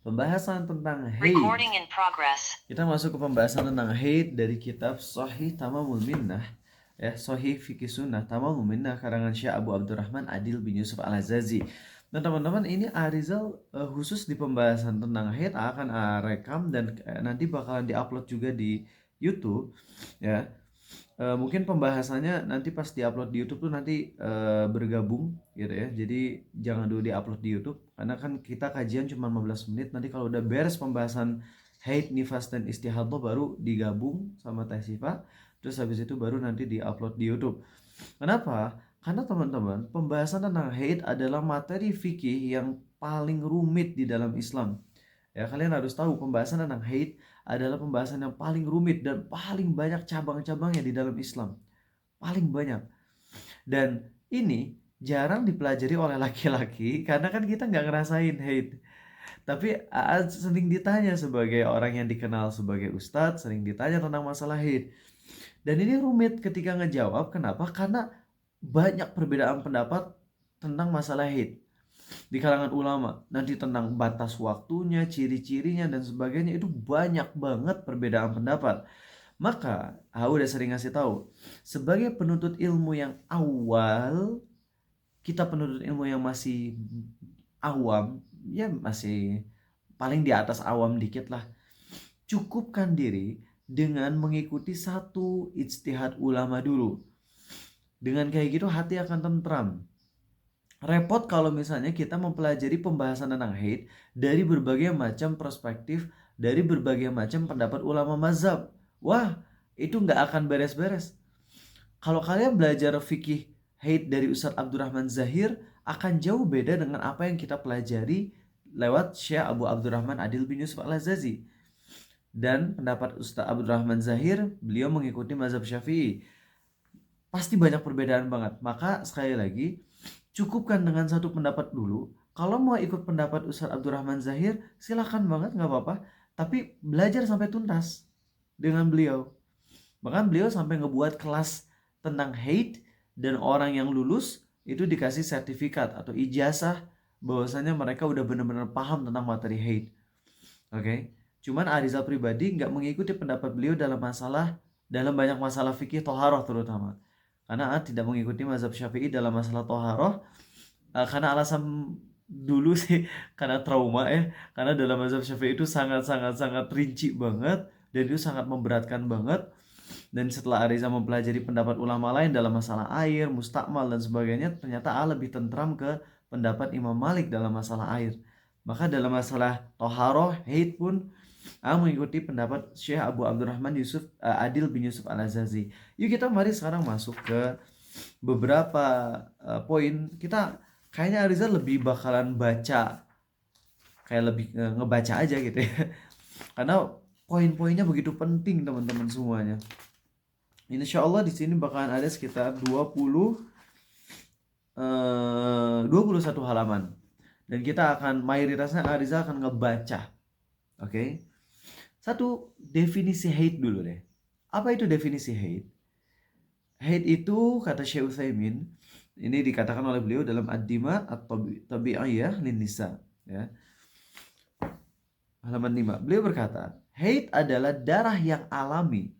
Pembahasan tentang haid. Recording in progress. Kita masuk ke pembahasan tentang haid dari kitab Shahih Tamamul Minnah, ya, Shahih Fikih Sunnah Tamamul Minnah karangan Syekh Abu Abdurrahman Adil bin Yusuf Al-Azazi. Nah teman-teman, ini Arizal khusus di pembahasan tentang haid akan rekam dan nanti bakalan diupload juga di YouTube, ya. Mungkin pembahasannya nanti pas diupload di YouTube tuh nanti bergabung gitu ya. Jadi jangan dulu diupload di YouTube karena kan kita kajian cuma 15 menit. Nanti kalau udah beres pembahasan haid, nifas dan istihadah baru digabung sama Teh Sifa. Terus habis itu baru nanti diupload di YouTube. Kenapa? Karena teman-teman, pembahasan tentang haid adalah materi fikih yang paling rumit di dalam Islam. Ya, kalian harus tahu pembahasan tentang haid adalah pembahasan yang paling rumit dan paling banyak cabang-cabangnya di dalam Islam. Paling banyak. Dan ini jarang dipelajari oleh laki-laki karena kan kita nggak ngerasain haid. Tapi sering ditanya sebagai orang yang dikenal sebagai ustadz, sering ditanya tentang masalah haid. Dan ini rumit ketika ngejawab. Kenapa? Karena banyak perbedaan pendapat tentang masalah haid di kalangan ulama. Nanti tentang batas waktunya, ciri-cirinya dan sebagainya, itu banyak banget perbedaan pendapat. Maka aku udah sering ngasih tahu, sebagai penuntut ilmu yang awal, kita penuntut ilmu yang masih awam, ya masih paling di atas awam dikit lah, cukupkan diri dengan mengikuti satu ijtihad ulama dulu. Dengan kayak gitu hati akan tentram. Repot kalau misalnya kita mempelajari pembahasan tentang haid dari berbagai macam perspektif, dari berbagai macam pendapat ulama mazhab. Wah, itu nggak akan beres-beres. Kalau kalian belajar fikih haid dari Ustadz Abdurrahman Zahir, akan jauh beda dengan apa yang kita pelajari lewat Syekh Abu Abdurrahman Adil bin Yusuf Al-Azazi. Dan pendapat Ustadz Abdurrahman Zahir, beliau mengikuti mazhab Syafi'i. Pasti banyak perbedaan banget. Maka sekali lagi, cukupkan dengan satu pendapat dulu. Kalau mau ikut pendapat Ustadz Abdurrahman Zahir, silahkan banget, nggak apa-apa. Tapi belajar sampai tuntas dengan beliau. Bahkan beliau sampai ngebuat kelas tentang haid, dan orang yang lulus itu dikasih sertifikat atau ijazah bahwasanya mereka udah benar-benar paham tentang materi haid. Oke. Cuman Arizal pribadi nggak mengikuti pendapat beliau dalam banyak masalah fikih toharoh terutama. Karena tidak mengikuti mazhab Syafi'i dalam masalah toharoh, karena alasan dulu sih karena trauma ya. Karena dalam mazhab Syafi'i itu sangat rinci banget dan itu sangat memberatkan banget. Dan setelah Ariza mempelajari pendapat ulama lain dalam masalah air, mustakmal dan sebagainya, ternyata lebih tentram ke pendapat Imam Malik dalam masalah air. Maka dalam masalah toharoh, haid pun mengikuti pendapat Syekh Abu Abdurrahman Yusuf Adil bin Yusuf Al-Azazi. Yuk kita mari sekarang masuk ke beberapa poin. Kita kayaknya Ariza lebih bakalan baca, kayak lebih ngebaca aja gitu ya. Karena poin-poinnya begitu penting teman-teman semuanya. Insya Allah di sini bakalan ada sekitar 21 halaman. Dan kita akan mayoritasnya Ariza akan ngebaca. Oke. Satu, definisi haid dulu deh. Apa itu definisi haid? Haid itu kata Syekh Utsaimin, ini dikatakan oleh beliau dalam Ad-Dima At-Tabi'iyah lin-Nisa, ya. Halaman 5. Beliau berkata, haid adalah darah yang alami,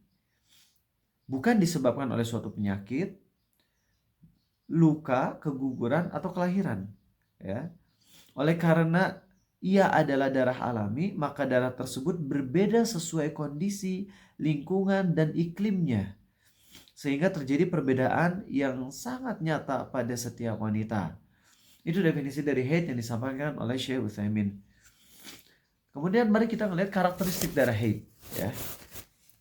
bukan disebabkan oleh suatu penyakit, luka, keguguran atau kelahiran, ya. Oleh karena ia adalah darah alami, maka darah tersebut berbeda sesuai kondisi, lingkungan, dan iklimnya. Sehingga terjadi perbedaan yang sangat nyata pada setiap wanita. Itu definisi dari haid yang disampaikan oleh Syekh Utsaimin. Kemudian mari kita melihat karakteristik darah haid. Ya.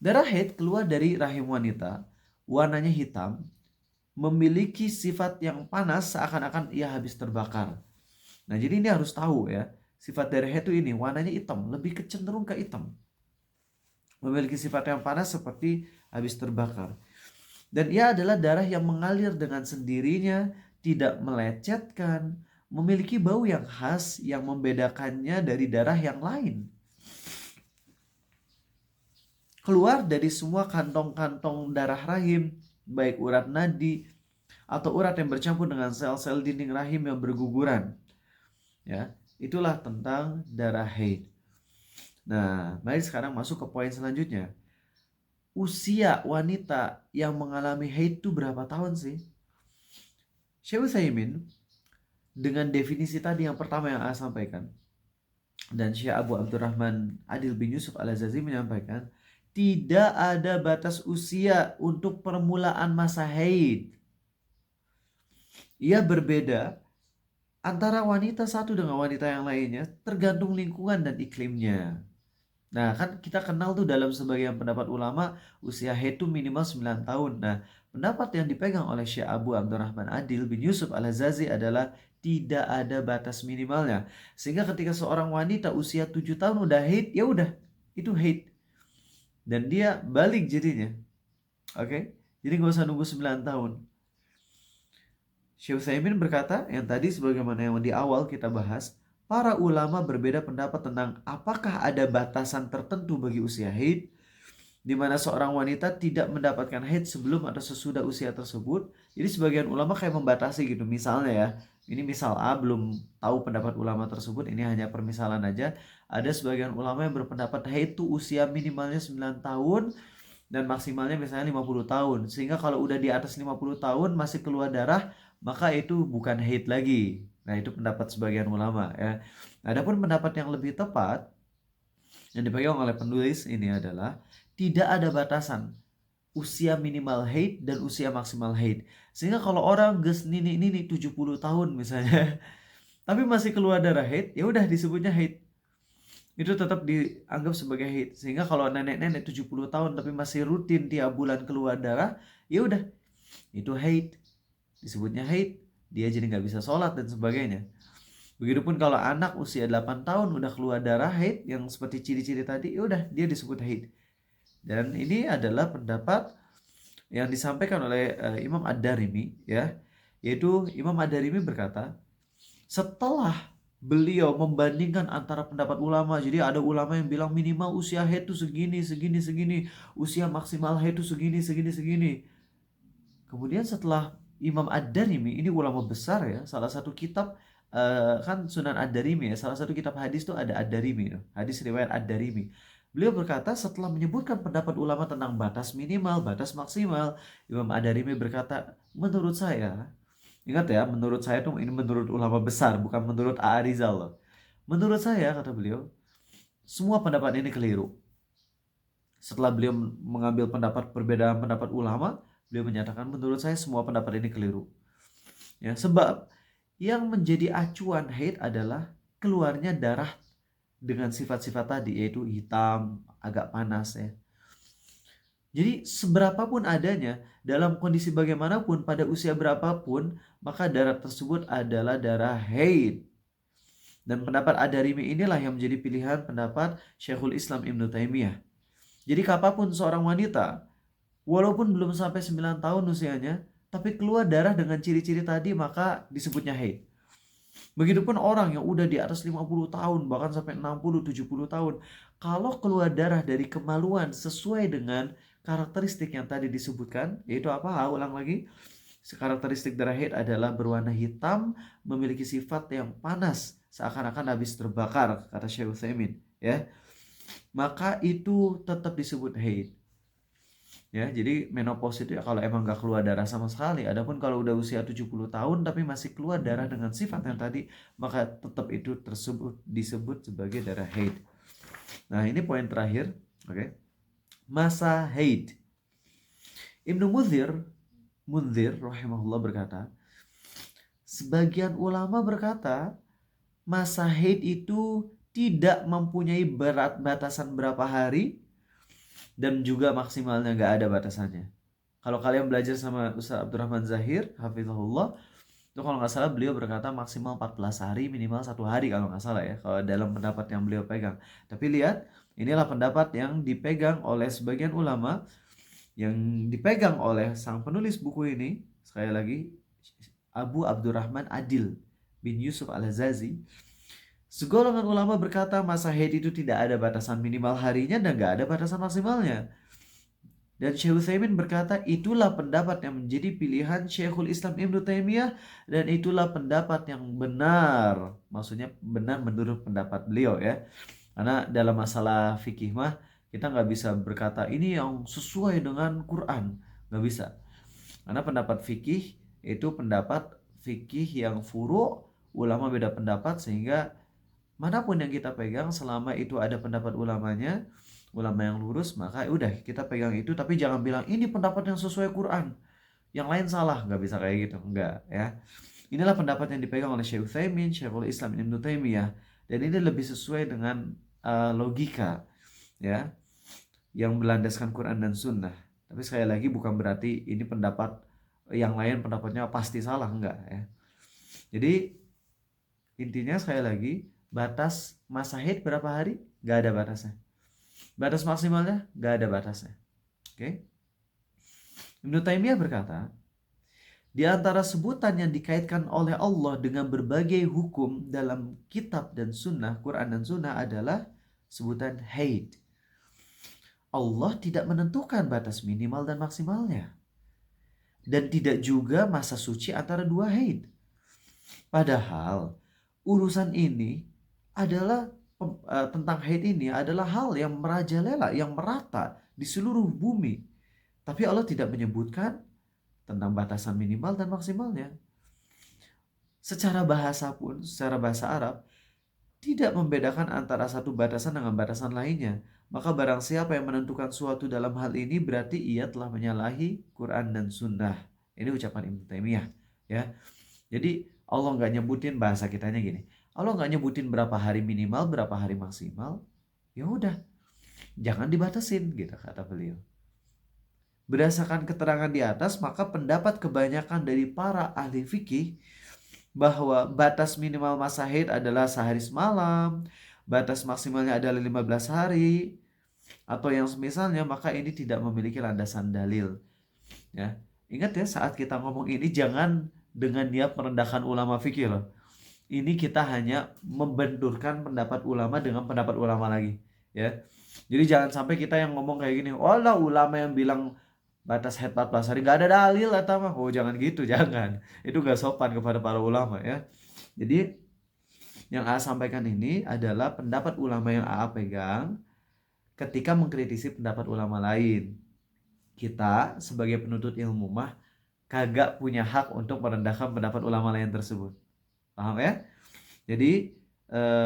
Darah haid keluar dari rahim wanita, warnanya hitam, memiliki sifat yang panas seakan-akan ia habis terbakar. Nah jadi ini harus tahu ya, sifat darah haid itu ini warnanya hitam, lebih kecenderung ke hitam. Memiliki sifat yang panas seperti habis terbakar. Dan ia adalah darah yang mengalir dengan sendirinya, tidak melecetkan, memiliki bau yang khas yang membedakannya dari darah yang lain. Keluar dari semua kantong-kantong darah rahim, baik urat nadi atau urat yang bercampur dengan sel-sel dinding rahim yang berguguran. Ya, itulah tentang darah haid. Nah, mari sekarang masuk ke poin selanjutnya. Usia wanita yang mengalami haid itu berapa tahun sih? Syekh Utsaimin dengan definisi tadi yang pertama yang saya sampaikan, dan Syekh Abu Abdurrahman Adil bin Yusuf Al-Azazi menyampaikan, tidak ada batas usia untuk permulaan masa haid. Ia berbeda antara wanita satu dengan wanita yang lainnya tergantung lingkungan dan iklimnya. Nah, kan kita kenal tuh dalam sebagian pendapat ulama usia haid itu minimal 9 tahun. Nah, pendapat yang dipegang oleh Syekh Abu Abdurrahman Adil bin Yusuf Al-Azazi adalah tidak ada batas minimalnya. Sehingga ketika seorang wanita usia 7 tahun udah haid, ya udah, itu haid. Dan dia balik jadinya. Oke? Jadi nggak usah nunggu 9 tahun. Syekh Utsaimin berkata, yang tadi sebagaimana yang di awal kita bahas, para ulama berbeda pendapat tentang apakah ada batasan tertentu bagi usia haid, di mana seorang wanita tidak mendapatkan haid sebelum atau sesudah usia tersebut. Jadi sebagian ulama kayak membatasi gitu. Misalnya ya, ini misal A, belum tahu pendapat ulama tersebut, ini hanya permisalan aja. Ada sebagian ulama yang berpendapat haid itu usia minimalnya 9 tahun dan maksimalnya misalnya 50 tahun. Sehingga kalau udah di atas 50 tahun masih keluar darah, maka itu bukan haid lagi. Nah, itu pendapat sebagian ulama ya. Adapun pendapat yang lebih tepat yang dipegang oleh penulis ini adalah tidak ada batasan usia minimal haid dan usia maksimal haid. Sehingga kalau orang nini 70 tahun misalnya tapi masih keluar darah haid, ya udah disebutnya haid. Itu tetap dianggap sebagai haid. Sehingga kalau nenek-nenek 70 tahun tapi masih rutin tiap bulan keluar darah, ya udah itu haid. Disebutnya haid. Dia jadi nggak bisa sholat dan sebagainya. Begitupun kalau anak usia 8 tahun udah keluar darah haid yang seperti ciri-ciri tadi, ya udah dia disebut haid. Dan ini adalah pendapat yang disampaikan oleh Imam Ad-Darimi ya, yaitu Imam Ad-Darimi berkata, setelah beliau membandingkan antara pendapat ulama, jadi ada ulama yang bilang minimal usia haid itu segini, segini, segini, usia maksimal haid itu segini, segini, segini. Kemudian setelah Imam Ad-Darimi, ini ulama besar ya, salah satu kitab kan Sunan Ad-Darimi ya, salah satu kitab hadis itu ada Ad-Darimi, hadis riwayat Ad-Darimi. Beliau berkata setelah menyebutkan pendapat ulama tentang batas minimal, batas maksimal, Imam Ad-Darimi berkata, menurut saya, ingat ya, menurut saya tuh ini menurut ulama besar, bukan menurut A'arizal loh. Menurut saya, kata beliau, semua pendapat ini keliru. Setelah beliau mengambil perbedaan pendapat ulama, beliau menyatakan menurut saya semua pendapat ini keliru. Ya, sebab yang menjadi acuan haid adalah keluarnya darah dengan sifat-sifat tadi, yaitu hitam, agak panas ya. Jadi seberapapun adanya, dalam kondisi bagaimanapun, pada usia berapapun, maka darah tersebut adalah darah haid. Dan pendapat Ad-Darimi inilah yang menjadi pilihan pendapat Syekhul Islam Ibnu Taimiyah. Jadi kapanpun seorang wanita, walaupun belum sampai 9 tahun usianya, tapi keluar darah dengan ciri-ciri tadi, maka disebutnya haid. Begitupun orang yang udah di atas 50 tahun, bahkan sampai 60, 70 tahun. Kalau keluar darah dari kemaluan sesuai dengan karakteristik yang tadi disebutkan, yaitu apa? Ulang lagi. Karakteristik darah haid adalah berwarna hitam, memiliki sifat yang panas, seakan-akan habis terbakar, kata Syekh Utsaimin, ya. Maka itu tetap disebut haid. Ya, jadi menopause itu ya kalau emang gak keluar darah sama sekali. Adapun kalau udah usia 70 tahun tapi masih keluar darah dengan sifat yang tadi, maka tetap itu disebut sebagai darah haid. Nah, ini poin terakhir, oke. Masa haid. Ibnu Munzir rahimahullah berkata, sebagian ulama berkata, masa haid itu tidak mempunyai batasan berapa hari, dan juga maksimalnya gak ada batasannya. Kalau kalian belajar sama Ustaz Abdurrahman Zahir, hafizahullah, itu kalau nggak salah beliau berkata maksimal 14 hari, minimal 1 hari kalau nggak salah ya, kalau dalam pendapat yang beliau pegang. Tapi lihat, inilah pendapat yang dipegang oleh sebagian ulama, yang dipegang oleh sang penulis buku ini, sekali lagi, Abu Abdurrahman Adil bin Yusuf Al-Azazi. Segolongan ulama berkata masa haid itu tidak ada batasan minimal harinya dan gak ada batasan maksimalnya. Dan Syekh Utsaimin berkata itulah pendapat yang menjadi pilihan Syekhul Islam Ibnu Taimiyah, dan itulah pendapat yang benar. Maksudnya benar menurut pendapat beliau ya. Karena dalam masalah fikih mah kita nggak bisa berkata ini yang sesuai dengan Quran, nggak bisa. Karena pendapat fikih itu pendapat fikih yang furu', ulama beda pendapat, sehingga manapun yang kita pegang selama itu ada pendapat ulamanya, ulama yang lurus, maka udah kita pegang itu. Tapi jangan bilang ini pendapat yang sesuai Quran, yang lain salah, nggak bisa kayak gitu, nggak ya. Inilah pendapat yang dipegang oleh Syekh Utsaimin, Syekhul Islam Ibnu Taimiyah, dan ini lebih sesuai dengan logika ya, yang berlandaskan Quran dan Sunnah. Tapi sekali lagi bukan berarti ini pendapat yang lain pendapatnya pasti salah, enggak ya. Jadi intinya sekali lagi, batas masa haid berapa hari? Nggak ada batasnya. Batas maksimalnya nggak ada batasnya. Oke? Ibnu Taimiyah berkata, di antara sebutan yang dikaitkan oleh Allah dengan berbagai hukum dalam kitab dan sunnah, Quran dan sunnah adalah sebutan haid. Allah tidak menentukan batas minimal dan maksimalnya. Dan tidak juga masa suci antara dua haid. Padahal urusan ini adalah tentang haid ini adalah hal yang merajalela, yang merata di seluruh bumi. Tapi Allah tidak menyebutkan tentang batasan minimal dan maksimalnya. Secara bahasa pun, secara bahasa Arab, tidak membedakan antara satu batasan dengan batasan lainnya. Maka barang siapa yang menentukan suatu dalam hal ini berarti ia telah menyalahi Quran dan Sunnah. Ini ucapan Ibnu Taimiyah. Ya, jadi Allah nggak nyebutin, bahasa kitanya gini. Allah nggak nyebutin berapa hari minimal, berapa hari maksimal. Ya udah, jangan dibatasin, gitu kata beliau. Berdasarkan keterangan di atas, maka pendapat kebanyakan dari para ahli fikih bahwa batas minimal masa haid adalah sehari semalam, batas maksimalnya adalah 15 hari, atau yang semisalnya, maka ini tidak memiliki landasan dalil. Ya, ingat ya, saat kita ngomong ini jangan dengan niat merendahkan ulama fikih loh. Ini kita hanya membenturkan pendapat ulama dengan pendapat ulama lagi. Ya, jadi jangan sampai kita yang ngomong kayak gini, oh lah ulama yang bilang batas haid 14 hari nggak ada dalil atau mah. Oh jangan gitu, jangan. Itu gak sopan kepada para ulama ya. Jadi yang AA sampaikan ini adalah pendapat ulama yang AA pegang ketika mengkritisi pendapat ulama lain. Kita sebagai penuntut ilmu mah kagak punya hak untuk merendahkan pendapat ulama lain tersebut. Paham ya? Jadi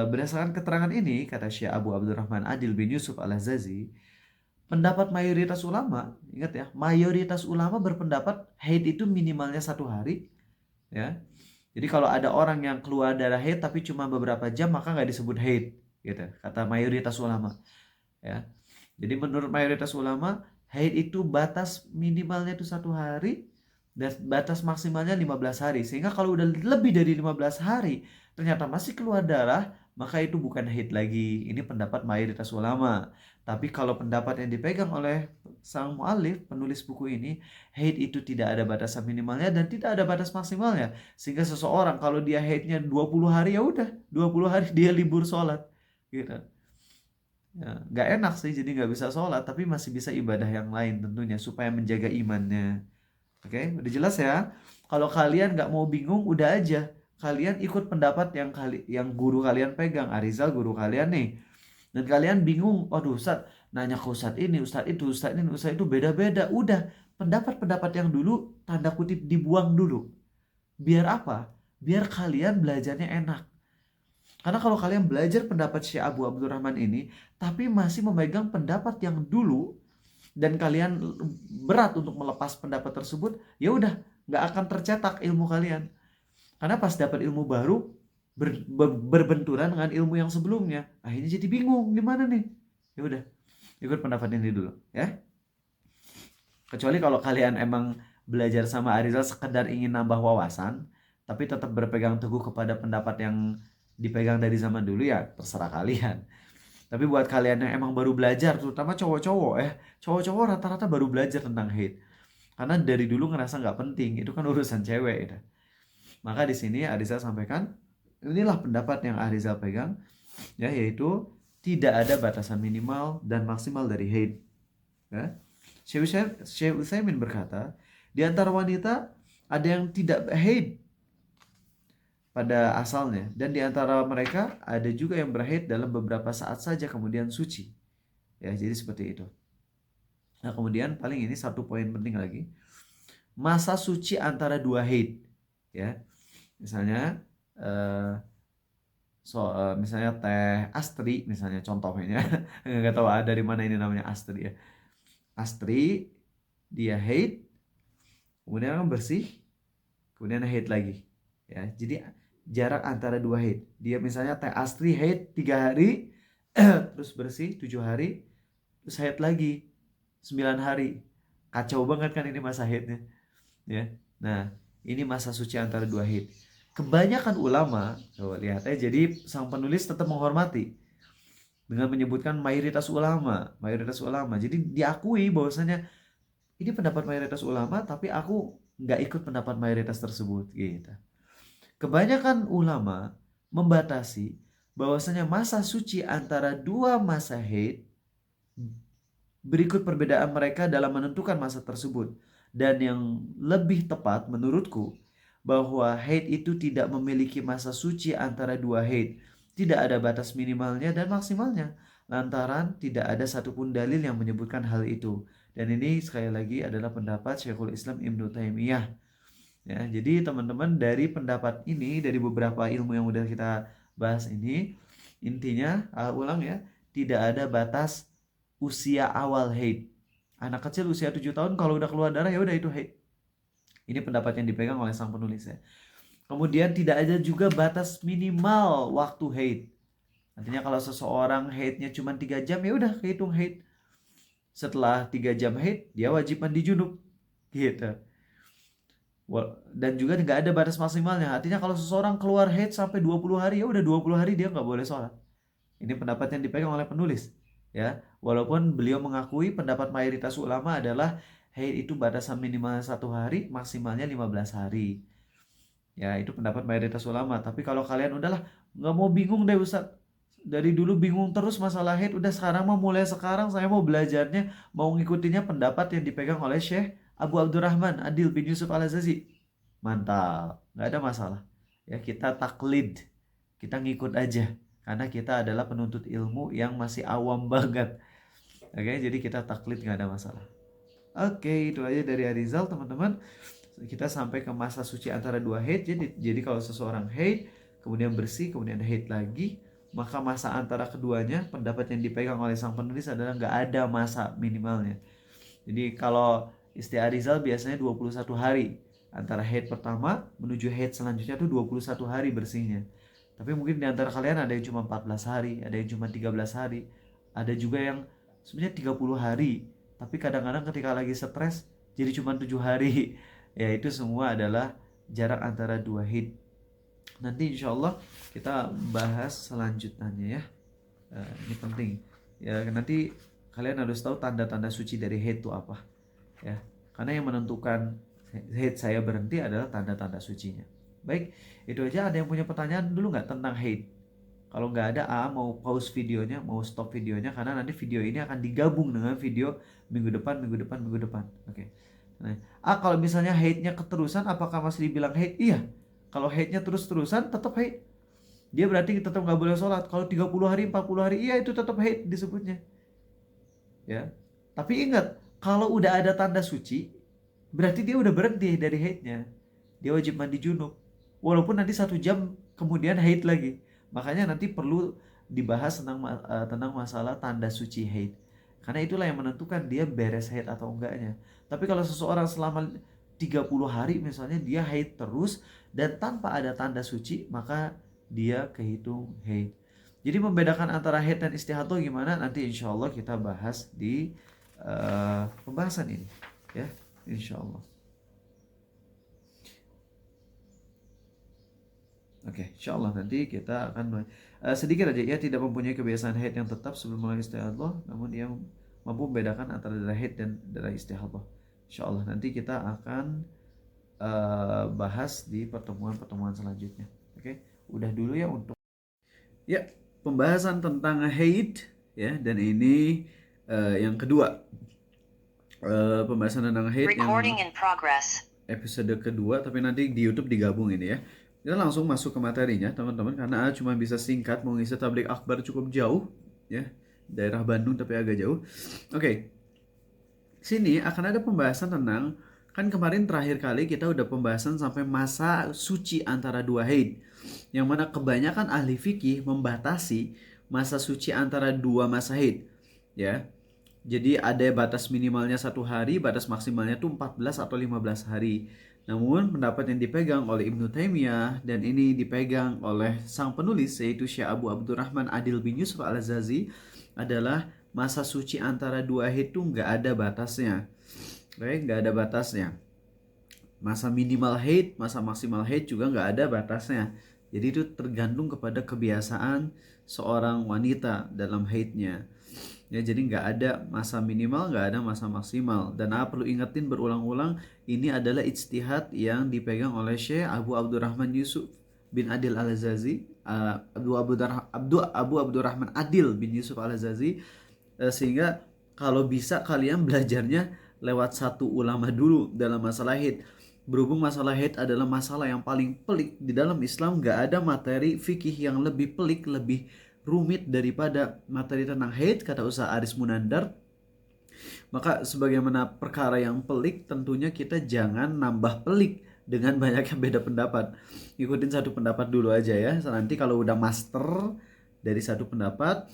berdasarkan keterangan ini, kata Syekh Abu Abdurrahman Adil bin Yusuf Al-Azazi, pendapat mayoritas ulama, ingat ya, mayoritas ulama berpendapat haid itu minimalnya 1 hari, ya. Jadi kalau ada orang yang keluar darah haid tapi cuma beberapa jam, maka nggak disebut haid, gitu. Kata mayoritas ulama, ya. Jadi menurut mayoritas ulama, haid itu batas minimalnya itu 1 hari dan batas maksimalnya 15 hari. Sehingga kalau udah lebih dari 15 hari ternyata masih keluar darah, maka itu bukan haid lagi. Ini pendapat mayoritas ulama. Tapi kalau pendapat yang dipegang oleh sang mu'alif, penulis buku ini, haid itu tidak ada batasan minimalnya dan tidak ada batas maksimalnya. Sehingga seseorang kalau dia haidnya 20 hari, ya udah 20 hari dia libur sholat, gitu. Ya, nggak enak sih, jadi nggak bisa sholat, tapi masih bisa ibadah yang lain tentunya supaya menjaga imannya. Oke, udah jelas ya. Kalau kalian nggak mau bingung, udah aja kalian ikut pendapat yang guru kalian pegang. Arizal guru kalian nih, dan kalian bingung, waduh Ustadz, nanya ke Ustadz ini, Ustadz itu, Ustadz ini, Ustadz itu, beda-beda. Udah, pendapat-pendapat yang dulu tanda kutip dibuang dulu. Biar apa? Biar kalian belajarnya enak. Karena kalau kalian belajar pendapat Syekh Abu Abdurrahman ini, tapi masih memegang pendapat yang dulu, dan kalian berat untuk melepas pendapat tersebut, ya udah, nggak akan tercetak ilmu kalian. Karena pas dapat ilmu baru, berbenturan dengan ilmu yang sebelumnya, akhirnya jadi bingung gimana nih. Ya udah, ikut pendapat ini dulu, ya. Kecuali kalau kalian emang belajar sama Arizal sekedar ingin nambah wawasan, tapi tetap berpegang teguh kepada pendapat yang dipegang dari zaman dulu, ya terserah kalian. Tapi buat kalian yang emang baru belajar, terutama cowok-cowok cowok-cowok rata-rata baru belajar tentang haid. Karena dari dulu ngerasa nggak penting, itu kan urusan cewek ya. Maka di sini Arizal sampaikan, inilah pendapat yang Arizal pegang, ya, yaitu tidak ada batasan minimal dan maksimal dari haid. Ya. Syekh Utsaimin berkata, di antara wanita ada yang tidak haid pada asalnya, dan di antara mereka ada juga yang berhaid dalam beberapa saat saja kemudian suci. Ya, jadi seperti itu. Nah, kemudian paling ini satu poin penting lagi, masa suci antara dua haid. Ya, misalnya misalnya Teh Astri misalnya contohnya, nggak tahu dari mana ini namanya Astri ya. Astri dia haid, kemudian kan bersih, kemudian haid lagi. Ya, jadi jarak antara dua haid. Dia misalnya Teh Astri haid 3 hari, terus bersih 7 hari, terus haid lagi 9 hari. Kacau banget kan ini masa haidnya. Ya. Nah, ini masa suci antara dua haid. Kebanyakan ulama, coba lihat ya, jadi sang penulis tetap menghormati dengan menyebutkan mayoritas ulama, mayoritas ulama. Jadi diakui bahwasanya ini pendapat mayoritas ulama, tapi aku nggak ikut pendapat mayoritas tersebut, gitu. Kebanyakan ulama membatasi bahwasanya masa suci antara dua masa haid, berikut perbedaan mereka dalam menentukan masa tersebut. Dan yang lebih tepat menurutku, bahwa haid itu tidak memiliki masa suci antara dua haid. Tidak ada batas minimalnya dan maksimalnya, lantaran tidak ada satupun dalil yang menyebutkan hal itu. Dan ini sekali lagi adalah pendapat Syekhul Islam Ibnu Taimiyah. Ya, jadi teman-teman, dari pendapat ini, dari beberapa ilmu yang udah kita bahas ini, intinya ulang ya, tidak ada batas usia awal haid. Anak kecil usia 7 tahun kalau udah keluar darah ya udah itu haid. Ini pendapat yang dipegang oleh sang penulis ya. Kemudian tidak ada juga batas minimal waktu haid. Artinya kalau seseorang haidnya cuma 3 jam ya udah kehitung haid. Setelah 3 jam haid dia wajib mandi junub. Gitu. Dan juga nggak ada batas maksimalnya. Artinya kalau seseorang keluar haid sampai 20 hari ya udah 20 hari dia nggak boleh sholat. Ini pendapat yang dipegang oleh penulis. Ya, walaupun beliau mengakui pendapat mayoritas ulama adalah haid itu batasan minimal 1 hari, maksimalnya 15 hari. Ya, itu pendapat mayoritas ulama. Tapi kalau kalian udahlah nggak mau bingung deh Ustaz. Dari dulu bingung terus masalah haid, udah sekarang mau mulai sekarang saya mau belajarnya, mau ngikutinya pendapat yang dipegang oleh Syekh Abu Abdurrahman Adil bin Yusuf Al-Azazi. Mantap, nggak ada masalah. Ya, kita taklid, kita ngikut aja. Karena kita adalah penuntut ilmu yang masih awam banget. Oke, jadi kita taklid nggak ada masalah. Oke, itu aja dari Arizal teman-teman. Kita sampai ke masa suci antara dua haid. Jadi kalau seseorang haid, kemudian bersih, kemudian haid lagi, maka masa antara keduanya, pendapat yang dipegang oleh sang penulis adalah nggak ada masa minimalnya. Jadi kalau istilah Arizal biasanya 21 hari. Antara haid pertama menuju haid selanjutnya itu 21 hari bersihnya. Tapi mungkin di antara kalian ada yang cuma 14 hari, ada yang cuma 13 hari, ada juga yang sebenarnya 30 hari. Tapi kadang-kadang ketika lagi stres jadi cuma 7 hari. Ya, itu semua adalah jarak antara dua haid. Nanti insya Allah kita bahas selanjutnya ya. Ini penting. Ya, nanti kalian harus tahu tanda-tanda suci dari haid itu apa. Ya, karena yang menentukan haid saya berhenti adalah tanda-tanda sucinya. Baik, itu aja. Ada yang punya pertanyaan dulu nggak tentang haid? Kalau nggak ada, mau pause videonya, mau stop videonya, karena nanti video ini akan digabung dengan video minggu depan. Oke. Nah, kalau misalnya haidnya keterusan, apakah masih dibilang haid? Iya. Kalau haidnya terus-terusan, tetap haid. Dia berarti tetap nggak boleh sholat. Kalau 30 hari, 40 hari, iya itu tetap haid disebutnya. Ya. Tapi ingat, kalau udah ada tanda suci, berarti dia udah berhenti dari haidnya. Dia wajib mandi junub. Walaupun nanti 1 jam kemudian haid lagi. Makanya nanti perlu dibahas tentang masalah tanda suci haid. Karena itulah yang menentukan dia beres haid atau enggaknya. Tapi kalau seseorang selama 30 hari misalnya dia haid terus dan tanpa ada tanda suci, maka dia kehitung haid. Jadi membedakan antara haid dan istihadah gimana? Nanti insya Allah kita bahas di pembahasan ini. Ya, insya Allah. Oke, insya Allah nanti kita akan sedikit aja ya, tidak mempunyai kebiasaan haid yang tetap sebelum mulai istihadah, namun dia mampu membedakan antara darah haid dan darah istihadah. Insya Allah nanti kita akan bahas di pertemuan-pertemuan selanjutnya. Oke, udah dulu ya untuk pembahasan tentang haid ya, dan ini yang kedua, pembahasan tentang haid yang episode kedua, tapi nanti di YouTube digabung ini ya. Kita langsung masuk ke materinya teman-teman, karena cuma bisa singkat, mau ngisi tablik akbar cukup jauh ya, daerah Bandung tapi agak jauh. Oke, sini akan ada pembahasan tentang, kan kemarin terakhir kali kita udah pembahasan sampai masa suci antara dua haid, yang mana kebanyakan ahli fikih membatasi masa suci antara dua masa haid ya. Jadi ada batas minimalnya 1 hari, batas maksimalnya tuh 14 atau 15 hari. Namun pendapat yang dipegang oleh Ibnu Taimiyah, dan ini dipegang oleh sang penulis yaitu Syekh Abu Abdurrahman Adil bin Yusuf Al-Azazi, adalah masa suci antara dua haid itu nggak ada batasnya. Oke, nggak ada batasnya. Masa minimal haid, masa maksimal haid juga nggak ada batasnya. Jadi itu tergantung kepada kebiasaan seorang wanita dalam haidnya. Ya, jadi nggak ada masa minimal, nggak ada masa maksimal. Dan perlu ingetin berulang-ulang, ini adalah ijtihad yang dipegang oleh Syekh Abu Abdurrahman Yusuf bin Adil Al-Azazi, Abu Abdurrahman Adil bin Yusuf Al-Azazi. Sehingga kalau bisa kalian belajarnya lewat satu ulama dulu dalam masalah haid. Berhubung masalah haid adalah masalah yang paling pelik di dalam Islam, nggak ada materi fikih yang lebih pelik, lebih rumit daripada materi tentang haid, kata Ustaz Aris Munandar. Maka sebagaimana perkara yang pelik, tentunya kita jangan nambah pelik dengan banyaknya beda pendapat. Ikutin satu pendapat dulu aja ya. Nanti kalau udah master dari satu pendapat,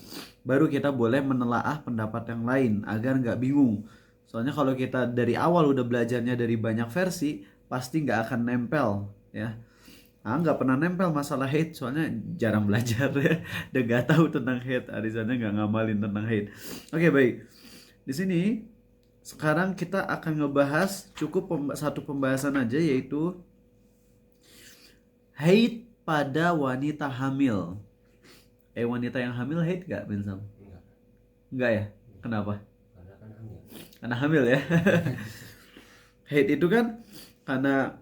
baru kita boleh menelaah pendapat yang lain agar nggak bingung. Soalnya kalau kita dari awal udah belajarnya dari banyak versi, pasti nggak akan nempel ya. Nggak pernah nempel masalah hate, soalnya jarang belajar ya, dan nggak tahu tentang hate, arisannya nggak ngamalin tentang hate. Oke, baik. Di sini sekarang kita akan ngebahas cukup satu pembahasan aja, yaitu hate pada wanita hamil. Wanita yang hamil hate gak, Ben Sam? Enggak ya? Kenapa? Karena hamil ya. Hate itu kan karena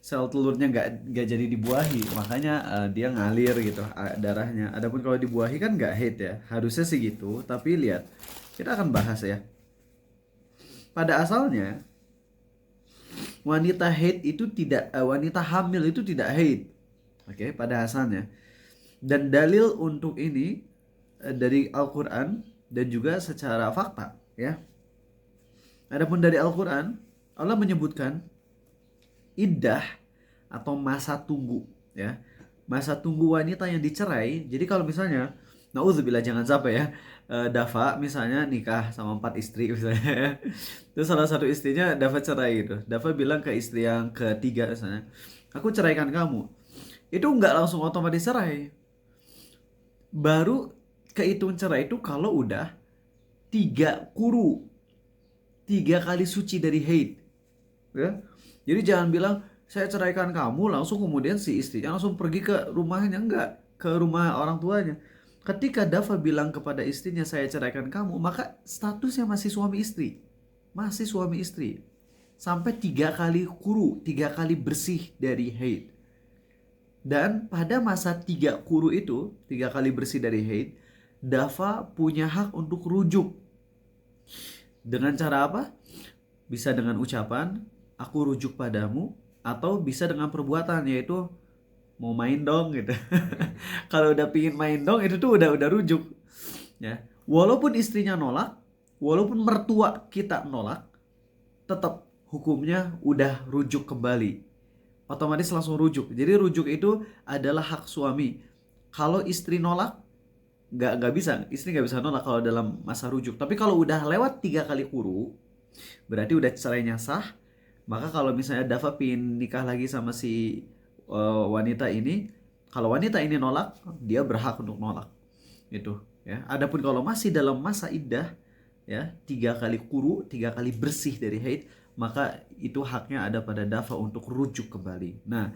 sel telurnya nggak jadi dibuahi, makanya dia ngalir gitu darahnya. Adapun kalau dibuahi kan nggak haid ya, harusnya sih gitu. Tapi lihat, kita akan bahas ya. Pada asalnya wanita haid itu tidak, wanita hamil itu tidak haid. Oke, pada asalnya. Dan dalil untuk ini dari Al-Quran dan juga secara fakta ya. Adapun dari Al-Quran, Allah menyebutkan iddah atau masa tunggu ya, masa tunggu wanita yang dicerai. Jadi kalau misalnya naudzubillah, jangan sampai ya, Dafa misalnya nikah sama 4 istri misalnya, terus salah satu istrinya Dafa cerai gitu. Dafa bilang ke istri yang ketiga misalnya, aku ceraikan kamu. Itu nggak langsung otomatis cerai, baru kehitung cerai itu kalau udah 3 kuru, 3 kali suci dari haid ya. Jadi jangan bilang saya ceraikan kamu langsung kemudian si istrinya langsung pergi ke rumahnya, enggak, ke rumah orang tuanya. Ketika Dafa bilang kepada istrinya saya ceraikan kamu, maka statusnya masih suami istri. Masih suami istri. Sampai 3 kali kuru, 3 kali bersih dari haid. Dan pada masa 3 kuru itu, 3 kali bersih dari haid, Dafa punya hak untuk rujuk. Dengan cara apa? Bisa dengan ucapan, aku rujuk padamu, atau bisa dengan perbuatan, yaitu mau main dong gitu. Kalau udah pingin main dong, itu tuh udah rujuk ya. Walaupun istrinya nolak, walaupun mertua kita nolak, tetap hukumnya udah rujuk kembali, otomatis langsung rujuk. Jadi rujuk itu adalah hak suami. Kalau istri nolak, nggak bisa, istri nggak bisa nolak kalau dalam masa rujuk. Tapi kalau udah lewat 3 kali kuru, berarti udah cerainya sah. Maka kalau misalnya Dava pingin nikah lagi sama si wanita ini, kalau wanita ini nolak, dia berhak untuk nolak gitu ya. Adapun kalau masih dalam masa iddah ya, 3 kali kuru, 3 kali bersih dari haid, maka itu haknya ada pada Dava untuk rujuk kembali. Nah,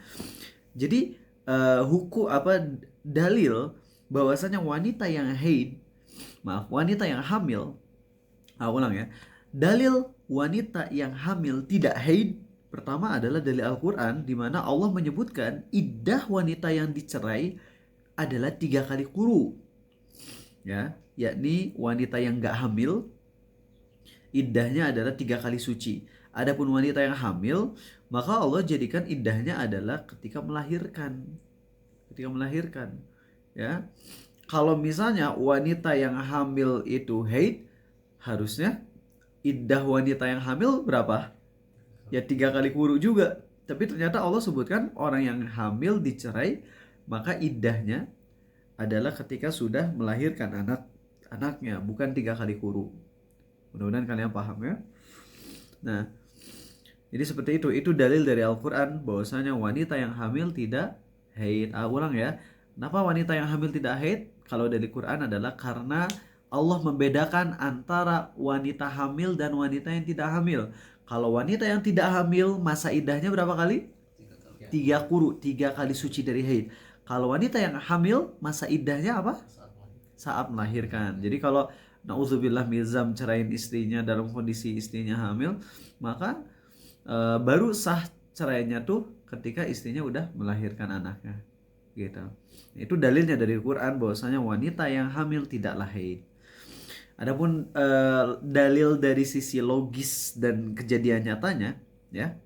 jadi dalil bahwasanya wanita yang haid, wanita yang hamil, ulang ya. Dalil wanita yang hamil tidak haid, pertama adalah dari Al-Quran, di mana Allah menyebutkan iddah wanita yang dicerai adalah 3 kali kuru ya, yakni wanita yang gak hamil iddahnya adalah 3 kali suci. Adapun wanita yang hamil, maka Allah jadikan iddahnya adalah ketika melahirkan. Ketika melahirkan, ya. Kalau misalnya wanita yang hamil itu haid, harusnya iddah wanita yang hamil berapa? Ya 3 kali quru juga. Tapi ternyata Allah sebutkan orang yang hamil dicerai, maka iddahnya adalah ketika sudah melahirkan anaknya, bukan 3 kali quru. Mudah-mudahan kalian paham ya. Nah, jadi seperti itu. Itu dalil dari Al-Quran bahwasanya wanita yang hamil tidak haid. Ulang ya. Kenapa wanita yang hamil tidak haid? Kalau dari Quran adalah karena Allah membedakan antara wanita hamil dan wanita yang tidak hamil. Kalau wanita yang tidak hamil, masa iddahnya berapa kali? 3 quru, 3 kali suci dari haid. Kalau wanita yang hamil, masa iddahnya apa? Saat melahirkan. Jadi kalau na'udzubillah mizam ceraiin istrinya dalam kondisi istrinya hamil, maka baru sah cerainya tuh ketika istrinya udah melahirkan anaknya, gitu. Itu dalilnya dari Quran bahwasanya wanita yang hamil tidaklah haid. Adapun dalil dari sisi logis dan kejadian nyatanya, ya,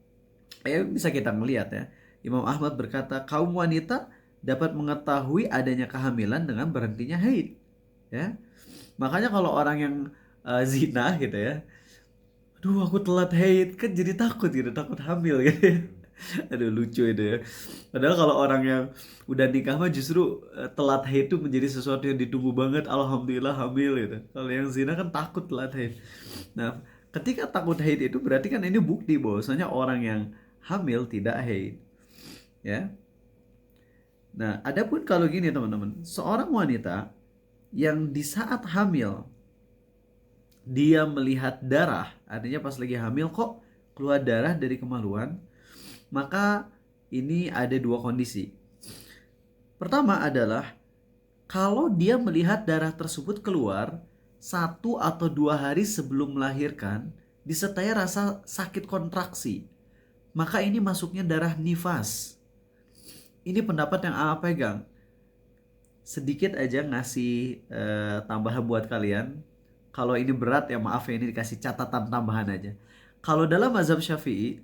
bisa kita melihat ya. Imam Ahmad berkata kaum wanita dapat mengetahui adanya kehamilan dengan berhentinya haid, ya. Makanya kalau orang yang zina gitu ya, aduh aku telat haid, kan jadi takut gitu, takut hamil gitu. Aduh lucu itu ya. Padahal kalau orang yang udah nikah mah justru telat haid itu menjadi sesuatu yang ditunggu banget. Alhamdulillah hamil gitu. Kalau yang zina kan takut telat haid. Nah, ketika takut haid itu berarti kan ini bukti bahwasanya orang yang hamil tidak haid. Ya. Nah, adapun kalau gini teman-teman, seorang wanita yang di saat hamil dia melihat darah, artinya pas lagi hamil kok keluar darah dari kemaluan, maka ini ada 2 kondisi. Pertama adalah kalau dia melihat darah tersebut keluar 1 atau 2 hari sebelum melahirkan, disertai rasa sakit kontraksi, maka ini masuknya darah nifas. Ini pendapat yang A pegang. Sedikit aja ngasih tambahan buat kalian. Kalau ini berat ya maaf ya, ini dikasih catatan tambahan aja. Kalau dalam mazhab Syafi'i,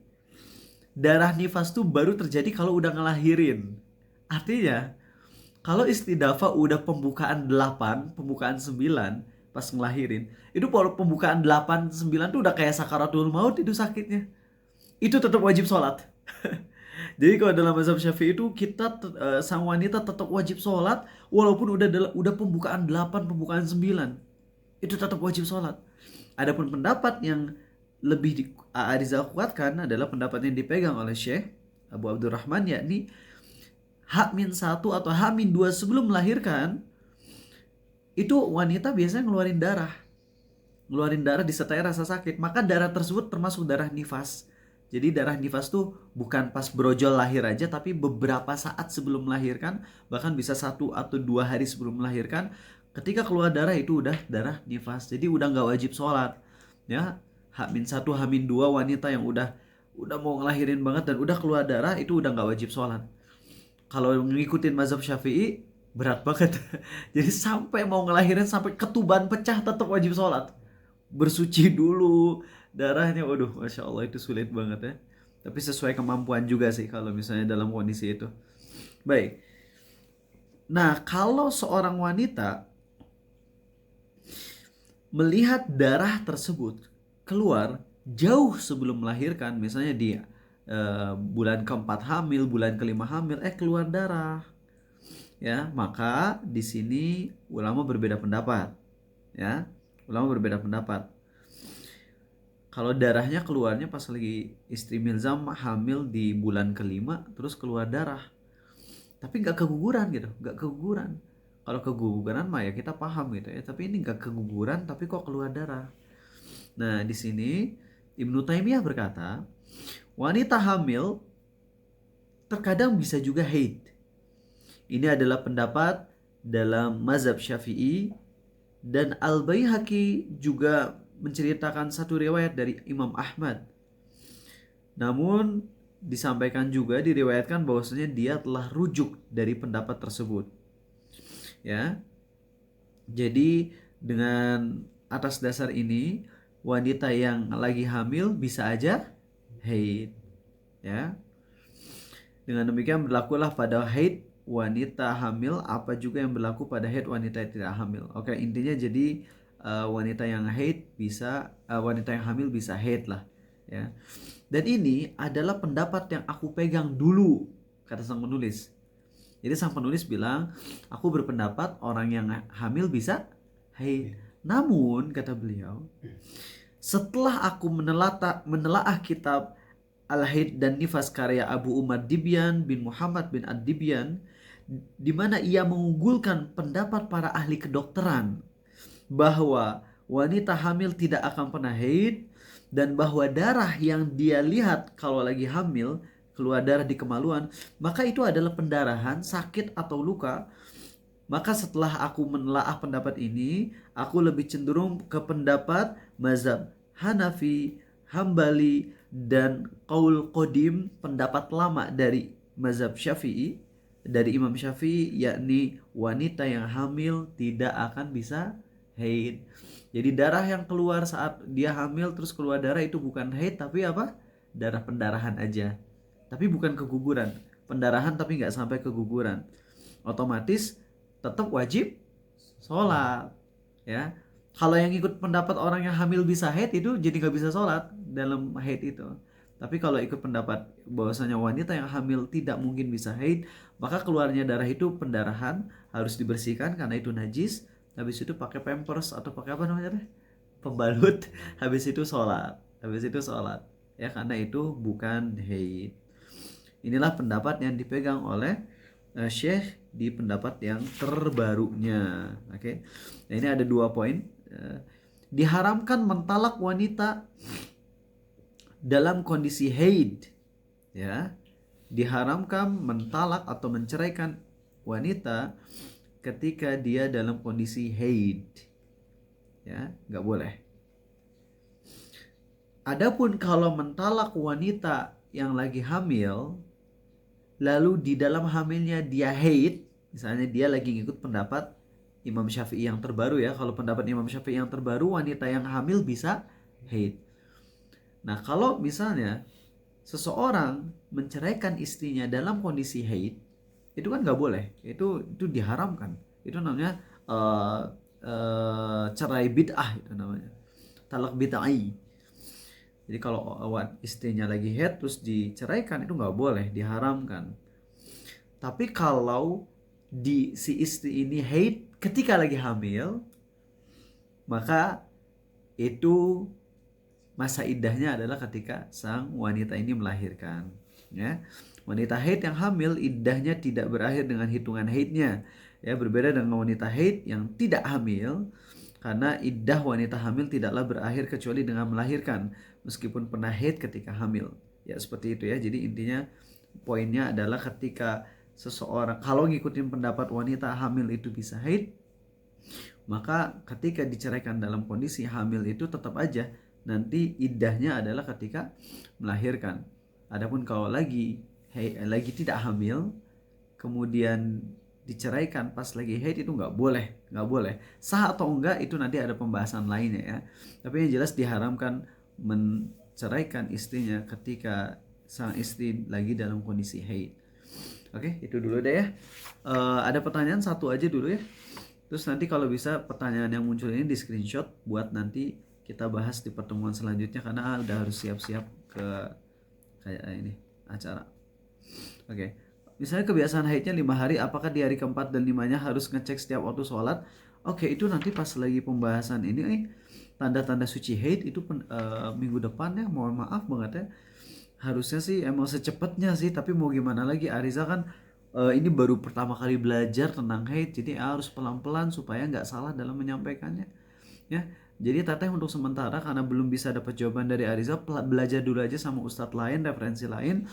darah nifas tuh baru terjadi kalau udah ngelahirin. Artinya, kalau istidafa udah pembukaan 8, pembukaan 9 pas ngelahirin, itu kalau pembukaan 8, 9 tuh udah kayak sakaratul maut itu sakitnya. Itu tetap wajib sholat. Jadi kalau dalam mazhab Syafi'i itu kita sang wanita tetap wajib sholat walaupun udah pembukaan 8, pembukaan 9. Itu tetap wajib sholat. Adapun pendapat yang lebih Rizal kuatkan adalah pendapat yang dipegang oleh Syekh Abu Abdurrahman, yakni H-1 atau H-2 sebelum melahirkan itu wanita biasanya ngeluarin darah disertai rasa sakit, maka darah tersebut termasuk darah nifas. Jadi darah nifas tuh bukan pas brojol lahir aja, tapi beberapa saat sebelum melahirkan, bahkan bisa 1 atau 2 hari sebelum melahirkan, ketika keluar darah itu udah darah nifas. Jadi udah nggak wajib sholat, ya. H-1, H-2 wanita yang udah mau ngelahirin banget dan udah keluar darah itu udah nggak wajib sholat. Kalau ngikutin mazhab Syafi'i berat banget. Jadi sampai mau ngelahirin, sampai ketuban pecah tetap wajib sholat. Bersuci dulu darahnya, waduh masya Allah itu sulit banget ya. Tapi sesuai kemampuan juga sih kalau misalnya dalam kondisi itu. Baik. Nah, kalau seorang wanita melihat darah tersebut keluar jauh sebelum melahirkan, misalnya dia bulan keempat hamil, bulan kelima hamil, keluar darah, ya, maka di sini ulama berbeda pendapat, ya, ulama berbeda pendapat. Kalau darahnya keluarnya pas lagi istri Milzam hamil di bulan kelima, terus keluar darah, tapi nggak keguguran gitu, nggak keguguran. Kalau keguguran mah ya kita paham gitu ya, tapi ini nggak keguguran, tapi kok keluar darah. Nah di sini Ibnu Taimiyah berkata, wanita hamil terkadang bisa juga haid. Ini adalah pendapat dalam mazhab Syafi'i, dan Al-Baihaqi juga menceritakan satu riwayat dari Imam Ahmad. Namun disampaikan juga, diriwayatkan bahwasanya dia telah rujuk dari pendapat tersebut. Ya. Jadi dengan atas dasar ini wanita yang lagi hamil bisa aja haid. ya. Dengan demikian berlakulah pada haid wanita hamil apa juga yang berlaku pada haid wanita yang tidak hamil. Oke, intinya jadi wanita yang haid bisa wanita yang hamil bisa haid lah, ya. Dan ini adalah pendapat yang aku pegang dulu, kata sang penulis. Jadi sang penulis bilang, aku berpendapat orang yang hamil bisa haid. Namun kata beliau, setelah aku menelaah kitab Al-Haid dan Nifas karya Abu Umar Dibyan bin Muhammad bin Ad-Dibyan, di mana ia mengunggulkan pendapat para ahli kedokteran bahwa wanita hamil tidak akan pernah haid, dan bahwa darah yang dia lihat kalau lagi hamil, keluar darah di kemaluan, maka itu adalah pendarahan, sakit atau luka. Maka setelah aku menelaah pendapat ini, aku lebih cenderung ke pendapat mazhab Hanafi, Hambali, dan Qaul Qadim, pendapat lama dari mazhab Syafi'i, dari Imam Syafi'i, yakni wanita yang hamil tidak akan bisa haid. Jadi darah yang keluar saat dia hamil terus keluar darah itu bukan haid tapi apa? Darah pendarahan aja. Tapi bukan keguguran. Pendarahan tapi nggak sampai keguguran. Otomatis tetap wajib sholat, ya. Kalau yang ikut pendapat orang yang hamil bisa haid itu jadi nggak bisa sholat dalam haid itu. Tapi kalau ikut pendapat bahwasanya wanita yang hamil tidak mungkin bisa haid, maka keluarnya darah itu pendarahan, harus dibersihkan karena itu najis. Habis itu pakai pampers atau pakai apa namanya, pembalut. Habis itu sholat, ya, karena itu bukan haid. Inilah pendapat yang dipegang oleh Syekh di pendapat yang terbarunya. Oke. Nah, ini ada 2 poin. Diharamkan mentalak wanita dalam kondisi haid, ya. Diharamkan mentalak atau menceraikan wanita ketika dia dalam kondisi haid, ya, nggak boleh. Adapun kalau mentalak wanita yang lagi hamil, lalu di dalam hamilnya dia haid, misalnya dia lagi ngikut pendapat Imam Syafi'i yang terbaru, ya. Kalau pendapat Imam Syafi'i yang terbaru, wanita yang hamil bisa haid. Nah, kalau misalnya seseorang menceraikan istrinya dalam kondisi haid, itu kan nggak boleh. Itu diharamkan. Itu namanya cerai bid'ah, itu namanya. Talak bid'ai. Jadi kalau istrinya lagi haid terus diceraikan, itu nggak boleh, diharamkan. Tapi kalau si istri ini haid ketika lagi hamil, maka itu masa iddahnya adalah ketika sang wanita ini melahirkan, ya. Wanita haid yang hamil iddahnya tidak berakhir dengan hitungan haidnya, ya, berbeda dengan wanita haid yang tidak hamil, karena iddah wanita hamil tidaklah berakhir kecuali dengan melahirkan meskipun pernah haid ketika hamil, ya, seperti itu, ya. Jadi intinya poinnya adalah ketika seseorang kalau ngikutin pendapat wanita hamil itu bisa haid, maka ketika diceraikan dalam kondisi hamil itu tetap aja nanti iddahnya adalah ketika melahirkan. Adapun kalau lagi tidak hamil kemudian diceraikan pas lagi haid, itu nggak boleh. Sah atau enggak itu nanti ada pembahasan lainnya, ya. Tapi yang jelas diharamkan menceraikan istrinya ketika sang istri lagi dalam kondisi haid. Oke, itu dulu deh, ya. Ada pertanyaan satu aja dulu, ya. Terus nanti kalau bisa pertanyaan yang muncul ini di screenshot buat nanti kita bahas di pertemuan selanjutnya, karena udah harus siap-siap ke kayak ini acara. Oke. Misalnya kebiasaan haidnya 5 hari, apakah di hari keempat dan 5-nya harus ngecek setiap waktu sholat? Oke, itu nanti pas lagi pembahasan ini tanda-tanda suci haid itu minggu depan, ya. Mohon maaf banget, ya. Harusnya sih emang secepatnya sih, tapi mau gimana lagi, Ariza kan ini baru pertama kali belajar tentang haid, jadi harus pelan-pelan supaya nggak salah dalam menyampaikannya, ya. Jadi Teteh untuk sementara karena belum bisa dapat jawaban dari Ariza, belajar dulu aja sama ustadz lain, referensi lain,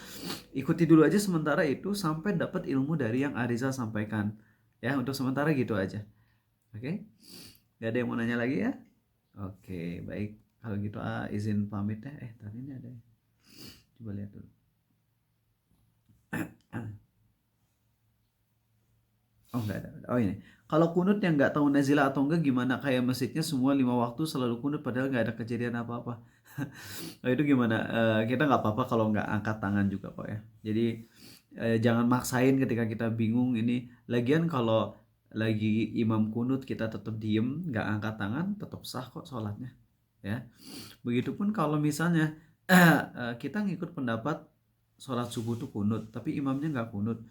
ikuti dulu aja sementara itu sampai dapat ilmu dari yang Ariza sampaikan, ya. Untuk sementara gitu aja, oke. Gak ada yang mau nanya lagi, ya. Oke, baik, kalau gitu izin pamit, ya. Tadi ini ada, coba lihat dulu. Oh, enggak ada. Oh, ini. Kalau kunut yang nggak tahu nazilah atau enggak gimana, kayak masjidnya semua 5 waktu selalu kunut padahal nggak ada kejadian apa-apa. Oh, itu gimana? Kita nggak apa-apa kalau nggak angkat tangan juga kok ya. Jadi jangan maksain ketika kita bingung ini. Lagian kalau lagi imam kunut kita tetap diem, nggak angkat tangan, tetap sah kok sholatnya. Ya. Begitupun kalau misalnya kita ngikut pendapat sholat subuh tuh kunut, tapi imamnya nggak kunut,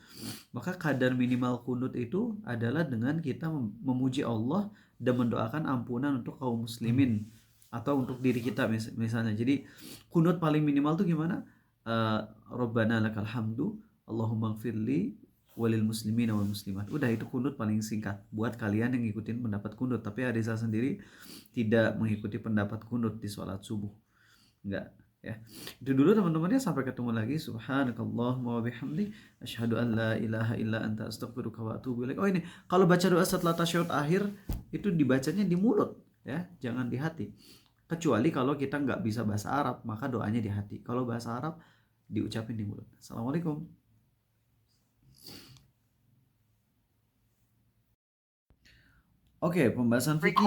maka kadar minimal kunut itu adalah dengan kita memuji Allah dan mendoakan ampunan untuk kaum muslimin atau untuk diri kita misalnya. Jadi kunut paling minimal tuh gimana? Rabbana lakal hamdu Allahumma gfirli walil muslimin wal muslimat. Udah, itu kunut paling singkat buat kalian yang ngikutin pendapat kunut. Tapi Ariza sendiri tidak mengikuti pendapat kunut di sholat subuh, enggak ya. Itu dulu teman-teman ya, sampai ketemu lagi. Subhanakallahumma wa bihamdi asyhadu an la ilaha illa anta astaghfiruka wa atubu ilaik. Oh, ini kalau baca doa setelah tasyahud akhir itu dibacanya di mulut ya, jangan di hati. Kecuali kalau kita nggak bisa bahasa Arab, maka doanya di hati. Kalau bahasa Arab diucapin di mulut. Assalamualaikum. Oke, pembahasan fikih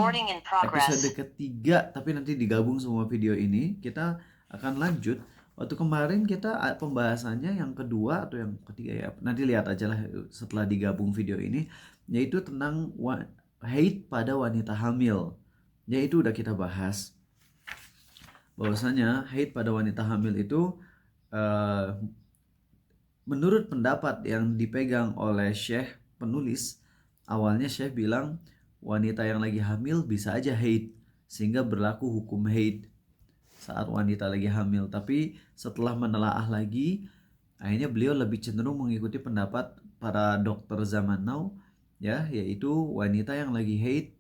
episode ketiga, tapi nanti digabung semua video ini. Kita akan lanjut. Waktu kemarin kita pembahasannya yang kedua atau yang ketiga ya, nanti lihat aja lah setelah digabung video ini, yaitu tentang haid pada wanita hamil. Yaitu udah kita bahas bahwasanya haid pada wanita hamil itu menurut pendapat yang dipegang oleh Syekh penulis, awalnya Syekh bilang wanita yang lagi hamil bisa aja haid, sehingga berlaku hukum haid saat wanita lagi hamil. Tapi setelah menelaah lagi, akhirnya beliau lebih cenderung mengikuti pendapat para dokter zaman now ya, yaitu wanita yang lagi haid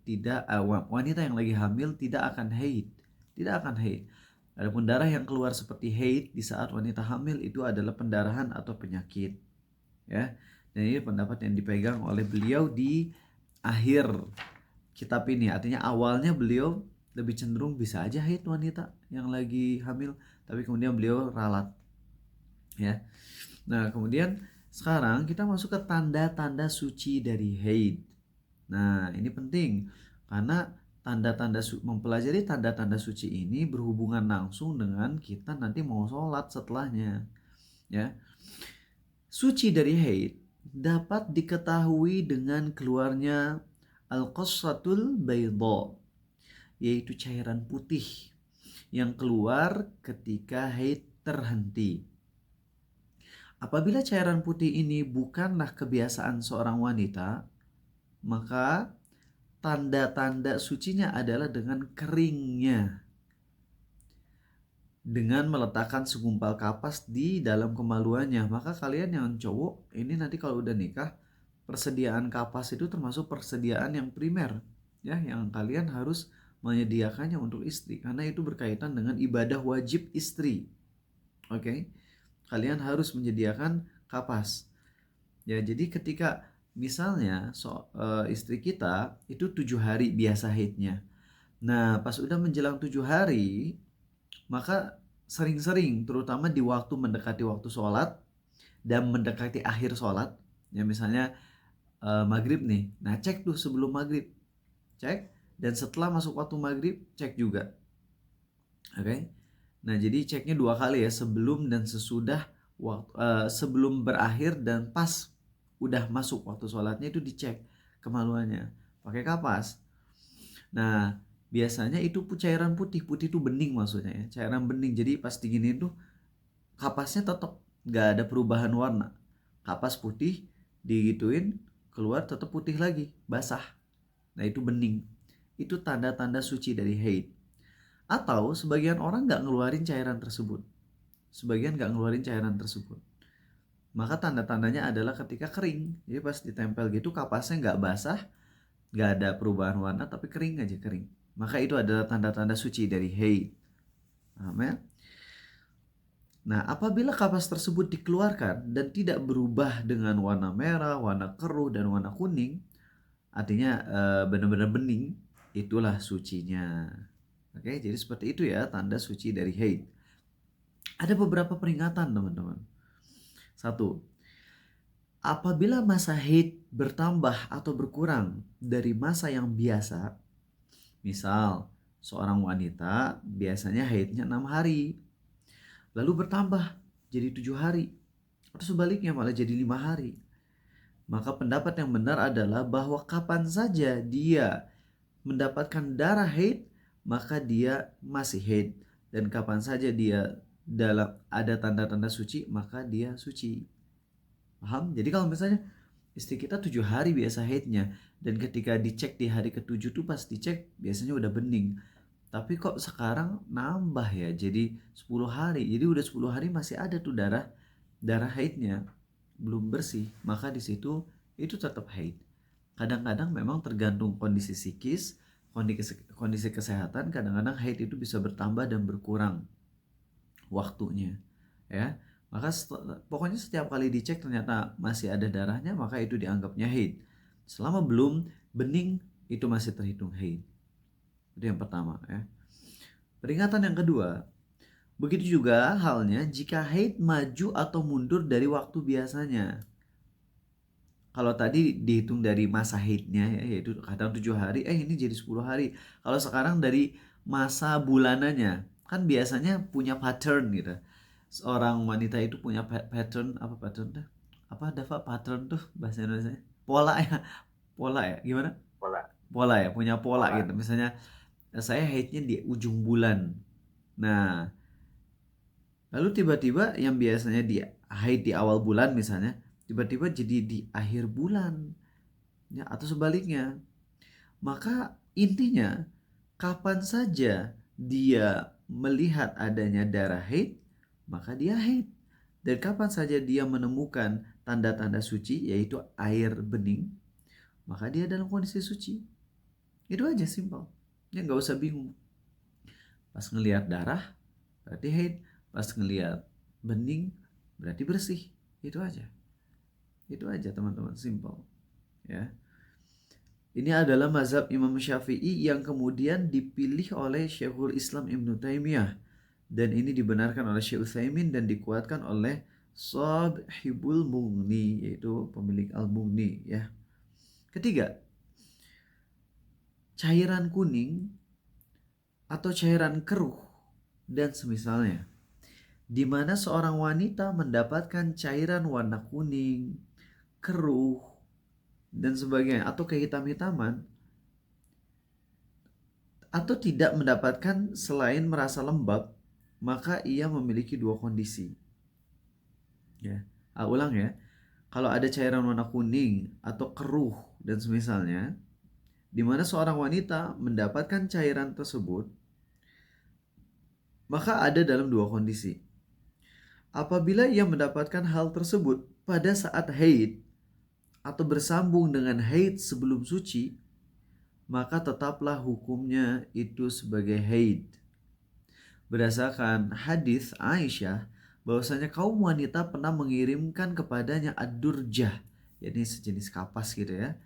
wanita yang lagi hamil tidak akan haid, tidak akan haid. Adapun darah yang keluar seperti haid di saat wanita hamil itu adalah pendarahan atau penyakit ya. Dan ini pendapat yang dipegang oleh beliau di akhir kitab ini. Artinya awalnya beliau lebih cenderung bisa aja haid wanita yang lagi hamil, tapi kemudian beliau ralat ya. Nah, kemudian sekarang kita masuk ke tanda-tanda suci dari haid. Nah, ini penting karena mempelajari tanda-tanda suci ini berhubungan langsung dengan kita nanti mau sholat setelahnya ya. Suci dari haid dapat diketahui dengan keluarnya al-qassatul bayda, yaitu cairan putih yang keluar ketika haid terhenti. Apabila cairan putih ini bukanlah kebiasaan seorang wanita, maka tanda-tanda sucinya adalah dengan keringnya, dengan meletakkan segumpal kapas di dalam kemaluannya. Maka kalian yang cowok ini nanti kalau udah nikah, persediaan kapas itu termasuk persediaan yang primer ya, yang kalian harus menyediakannya untuk istri karena itu berkaitan dengan ibadah wajib istri. Oke, kalian harus menyediakan kapas ya. Jadi ketika misalnya istri kita itu 7 hari biasa haidnya, nah pas udah menjelang 7 hari, maka sering-sering terutama di waktu mendekati waktu sholat dan mendekati akhir sholat ya, misalnya maghrib nih, nah cek tuh sebelum maghrib, cek, dan setelah masuk waktu maghrib cek juga. Oke. Nah, jadi ceknya 2 kali ya, sebelum dan sesudah waktu, sebelum berakhir dan pas udah masuk waktu sholatnya itu dicek kemaluannya pakai kapas. Nah, biasanya itu cairan putih itu bening maksudnya ya, cairan bening. Jadi pas diginiin tuh kapasnya tetap nggak ada perubahan warna, kapas putih digituin keluar tetap putih lagi, basah. Nah, itu bening, itu tanda-tanda suci dari haid. Atau sebagian orang nggak ngeluarin cairan tersebut, maka tanda-tandanya adalah ketika kering. Jadi pas ditempel gitu kapasnya nggak basah, nggak ada perubahan warna, tapi kering aja, kering. Maka itu adalah tanda-tanda suci dari haid. Amin. Nah, apabila kapas tersebut dikeluarkan dan tidak berubah dengan warna merah, warna keruh, dan warna kuning, artinya benar-benar bening, itulah sucinya. Oke, jadi seperti itu ya tanda suci dari haid. Ada beberapa peringatan teman-teman. 1. Apabila masa haid bertambah atau berkurang dari masa yang biasa, misal seorang wanita biasanya haidnya 6 hari, lalu bertambah jadi 7 hari, atau sebaliknya malah jadi 5 hari. Maka pendapat yang benar adalah bahwa kapan saja dia mendapatkan darah haid, maka dia masih haid. Dan kapan saja dia dalam ada tanda-tanda suci, maka dia suci. Paham? Jadi kalau misalnya istri kita 7 hari biasa haidnya, dan ketika dicek di hari ke-7 tuh pas dicek biasanya udah bening. Tapi kok sekarang nambah ya jadi 10 hari. Jadi udah 10 hari masih ada tuh darah haidnya belum bersih, maka di situ itu tetap haid. Kadang-kadang memang tergantung kondisi psikis, kondisi kesehatan, kadang-kadang haid itu bisa bertambah dan berkurang waktunya, ya. Maka pokoknya setiap kali dicek ternyata masih ada darahnya, maka itu dianggapnya haid. Selama belum bening itu masih terhitung haid. Itu yang pertama, ya. Peringatan yang kedua, begitu juga halnya jika haid maju atau mundur dari waktu biasanya. Kalau tadi dihitung dari masa haidnya, yaitu kadang 7 hari, ini jadi 10 hari. Kalau sekarang dari masa bulanannya, kan biasanya punya pattern gitu. Seorang wanita itu punya pattern, apa pattern tuh? Apa Dava pattern tuh bahasa Indonesia? Pola ya, pola ya, gimana? Pola. Pola ya, punya pola Pola. gitu. Misalnya saya haidnya di ujung bulan. Nah, lalu tiba-tiba yang biasanya di haid di awal bulan misalnya, tiba-tiba jadi di akhir bulan, ya, atau sebaliknya. Maka intinya kapan saja dia melihat adanya darah haid, maka dia haid. Dan kapan saja dia menemukan tanda-tanda suci, yaitu air bening, maka dia dalam kondisi suci. Itu aja, simpel. Ya nggak usah bingung. Pas ngelihat darah berarti haid, pas ngelihat bening berarti bersih. Itu aja. Itu aja teman-teman, simpel. Ya. Ini adalah mazhab Imam Syafi'i yang kemudian dipilih oleh Syekhul Islam Ibn Taimiyah. Dan ini dibenarkan oleh Syekh Utsaimin dan dikuatkan oleh Shahibul Mughni, yaitu pemilik Al-Mughni, ya. Ketiga, cairan kuning atau cairan keruh dan semisalnya, di mana seorang wanita mendapatkan cairan warna kuning, keruh, dan sebagainya, atau kehitam-hitaman, atau tidak mendapatkan selain merasa lembab, maka ia memiliki dua kondisi. Ya, ulang ya. Kalau ada cairan warna kuning atau keruh dan semisalnya, di mana seorang wanita mendapatkan cairan tersebut, maka ada dalam dua kondisi. Apabila ia mendapatkan hal tersebut pada saat haid atau bersambung dengan haid sebelum suci, maka tetaplah hukumnya itu sebagai haid. Berdasarkan hadis Aisyah, bahwasanya kaum wanita pernah mengirimkan kepadanya ad-durjah, yakni sejenis kapas gitu ya,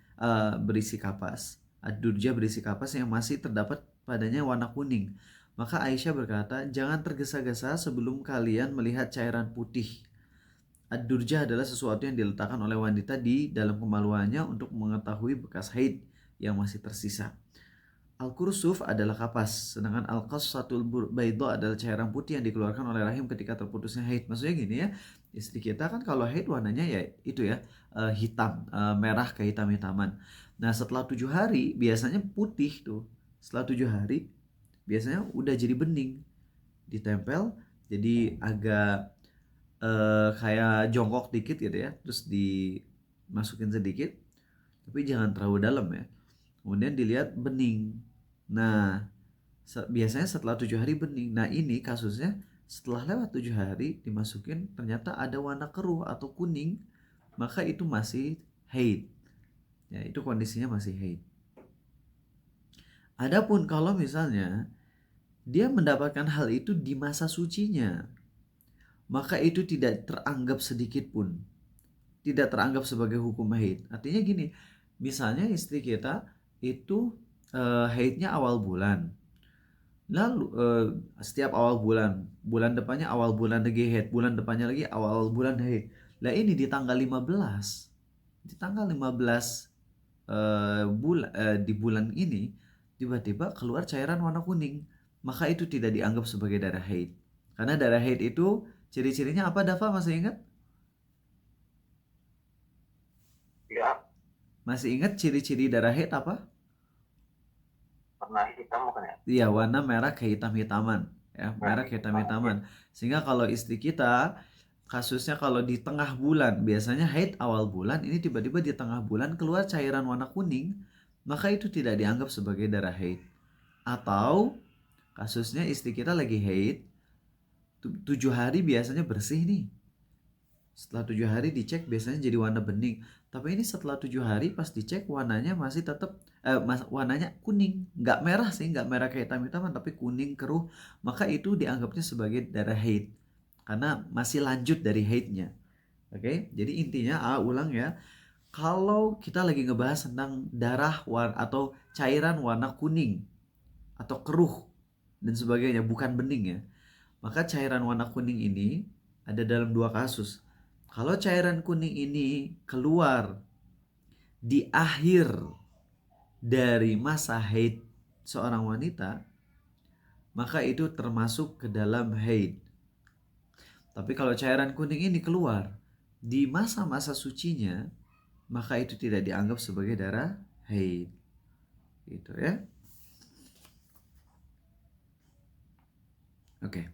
berisi kapas. Ad-durjah berisi kapas yang masih terdapat padanya warna kuning. Maka Aisyah berkata, jangan tergesa-gesa sebelum kalian melihat cairan putih. Ad-durjah adalah sesuatu yang diletakkan oleh wanita di dalam kemaluannya untuk mengetahui bekas haid yang masih tersisa. Al-kursuf adalah kapas, sedangkan al-qassatul baydha adalah cairan putih yang dikeluarkan oleh rahim ketika terputusnya haid. Maksudnya gini ya, istri kita kan kalau haid warnanya ya itu ya, hitam, merah kehitam-hitaman. Nah setelah 7 hari biasanya putih tuh. Setelah 7 hari biasanya udah jadi bening, ditempel jadi agak kayak jongkok dikit gitu ya, terus dimasukin sedikit, tapi jangan terlalu dalam ya. Kemudian dilihat bening. Nah, biasanya setelah 7 hari bening. Nah ini kasusnya setelah lewat 7 hari dimasukin ternyata ada warna keruh atau kuning, maka itu masih haid. Ya itu kondisinya masih haid. Adapun kalau misalnya dia mendapatkan hal itu di masa sucinya, maka itu tidak teranggap sedikit pun, tidak teranggap sebagai hukum haid. Artinya gini, misalnya istri kita itu haidnya awal bulan. Lalu setiap awal bulan, bulan depannya awal bulan lagi haid, bulan depannya lagi awal bulan haid. Lah ini di tanggal 15, di tanggal 15 di bulan ini tiba-tiba keluar cairan warna kuning, maka itu tidak dianggap sebagai darah haid. Karena darah haid itu ciri-cirinya apa, Dafa, masih ingat? Ya, Masih ingat ciri-ciri darah haid apa? warna hitam bukan ya? Iya, warna merah kehitam-hitaman, ya, Merah merah hitam. kehitam-hitaman. Ya. Sehingga kalau istri kita kasusnya kalau di tengah bulan, biasanya haid awal bulan, ini tiba-tiba di tengah bulan keluar cairan warna kuning, maka itu tidak dianggap sebagai darah haid. Atau kasusnya istri kita lagi haid, 7 hari biasanya bersih nih. Setelah 7 hari dicek biasanya jadi warna bening. Tapi ini setelah 7 hari pas dicek warnanya masih tetap warnanya kuning, nggak merah sih, nggak merah kayak hitam-hitaman, tapi kuning keruh. Maka itu dianggapnya sebagai darah haid karena masih lanjut dari haidnya. Oke, jadi intinya ulang ya. Kalau kita lagi ngebahas tentang darah atau cairan warna kuning atau keruh dan sebagainya, bukan bening ya. Maka cairan warna kuning ini ada dalam 2 kasus. Kalau cairan kuning ini keluar di akhir dari masa haid seorang wanita, maka itu termasuk ke dalam haid. Tapi kalau cairan kuning ini keluar di masa-masa sucinya, maka itu tidak dianggap sebagai darah haid. Gitu ya. Oke.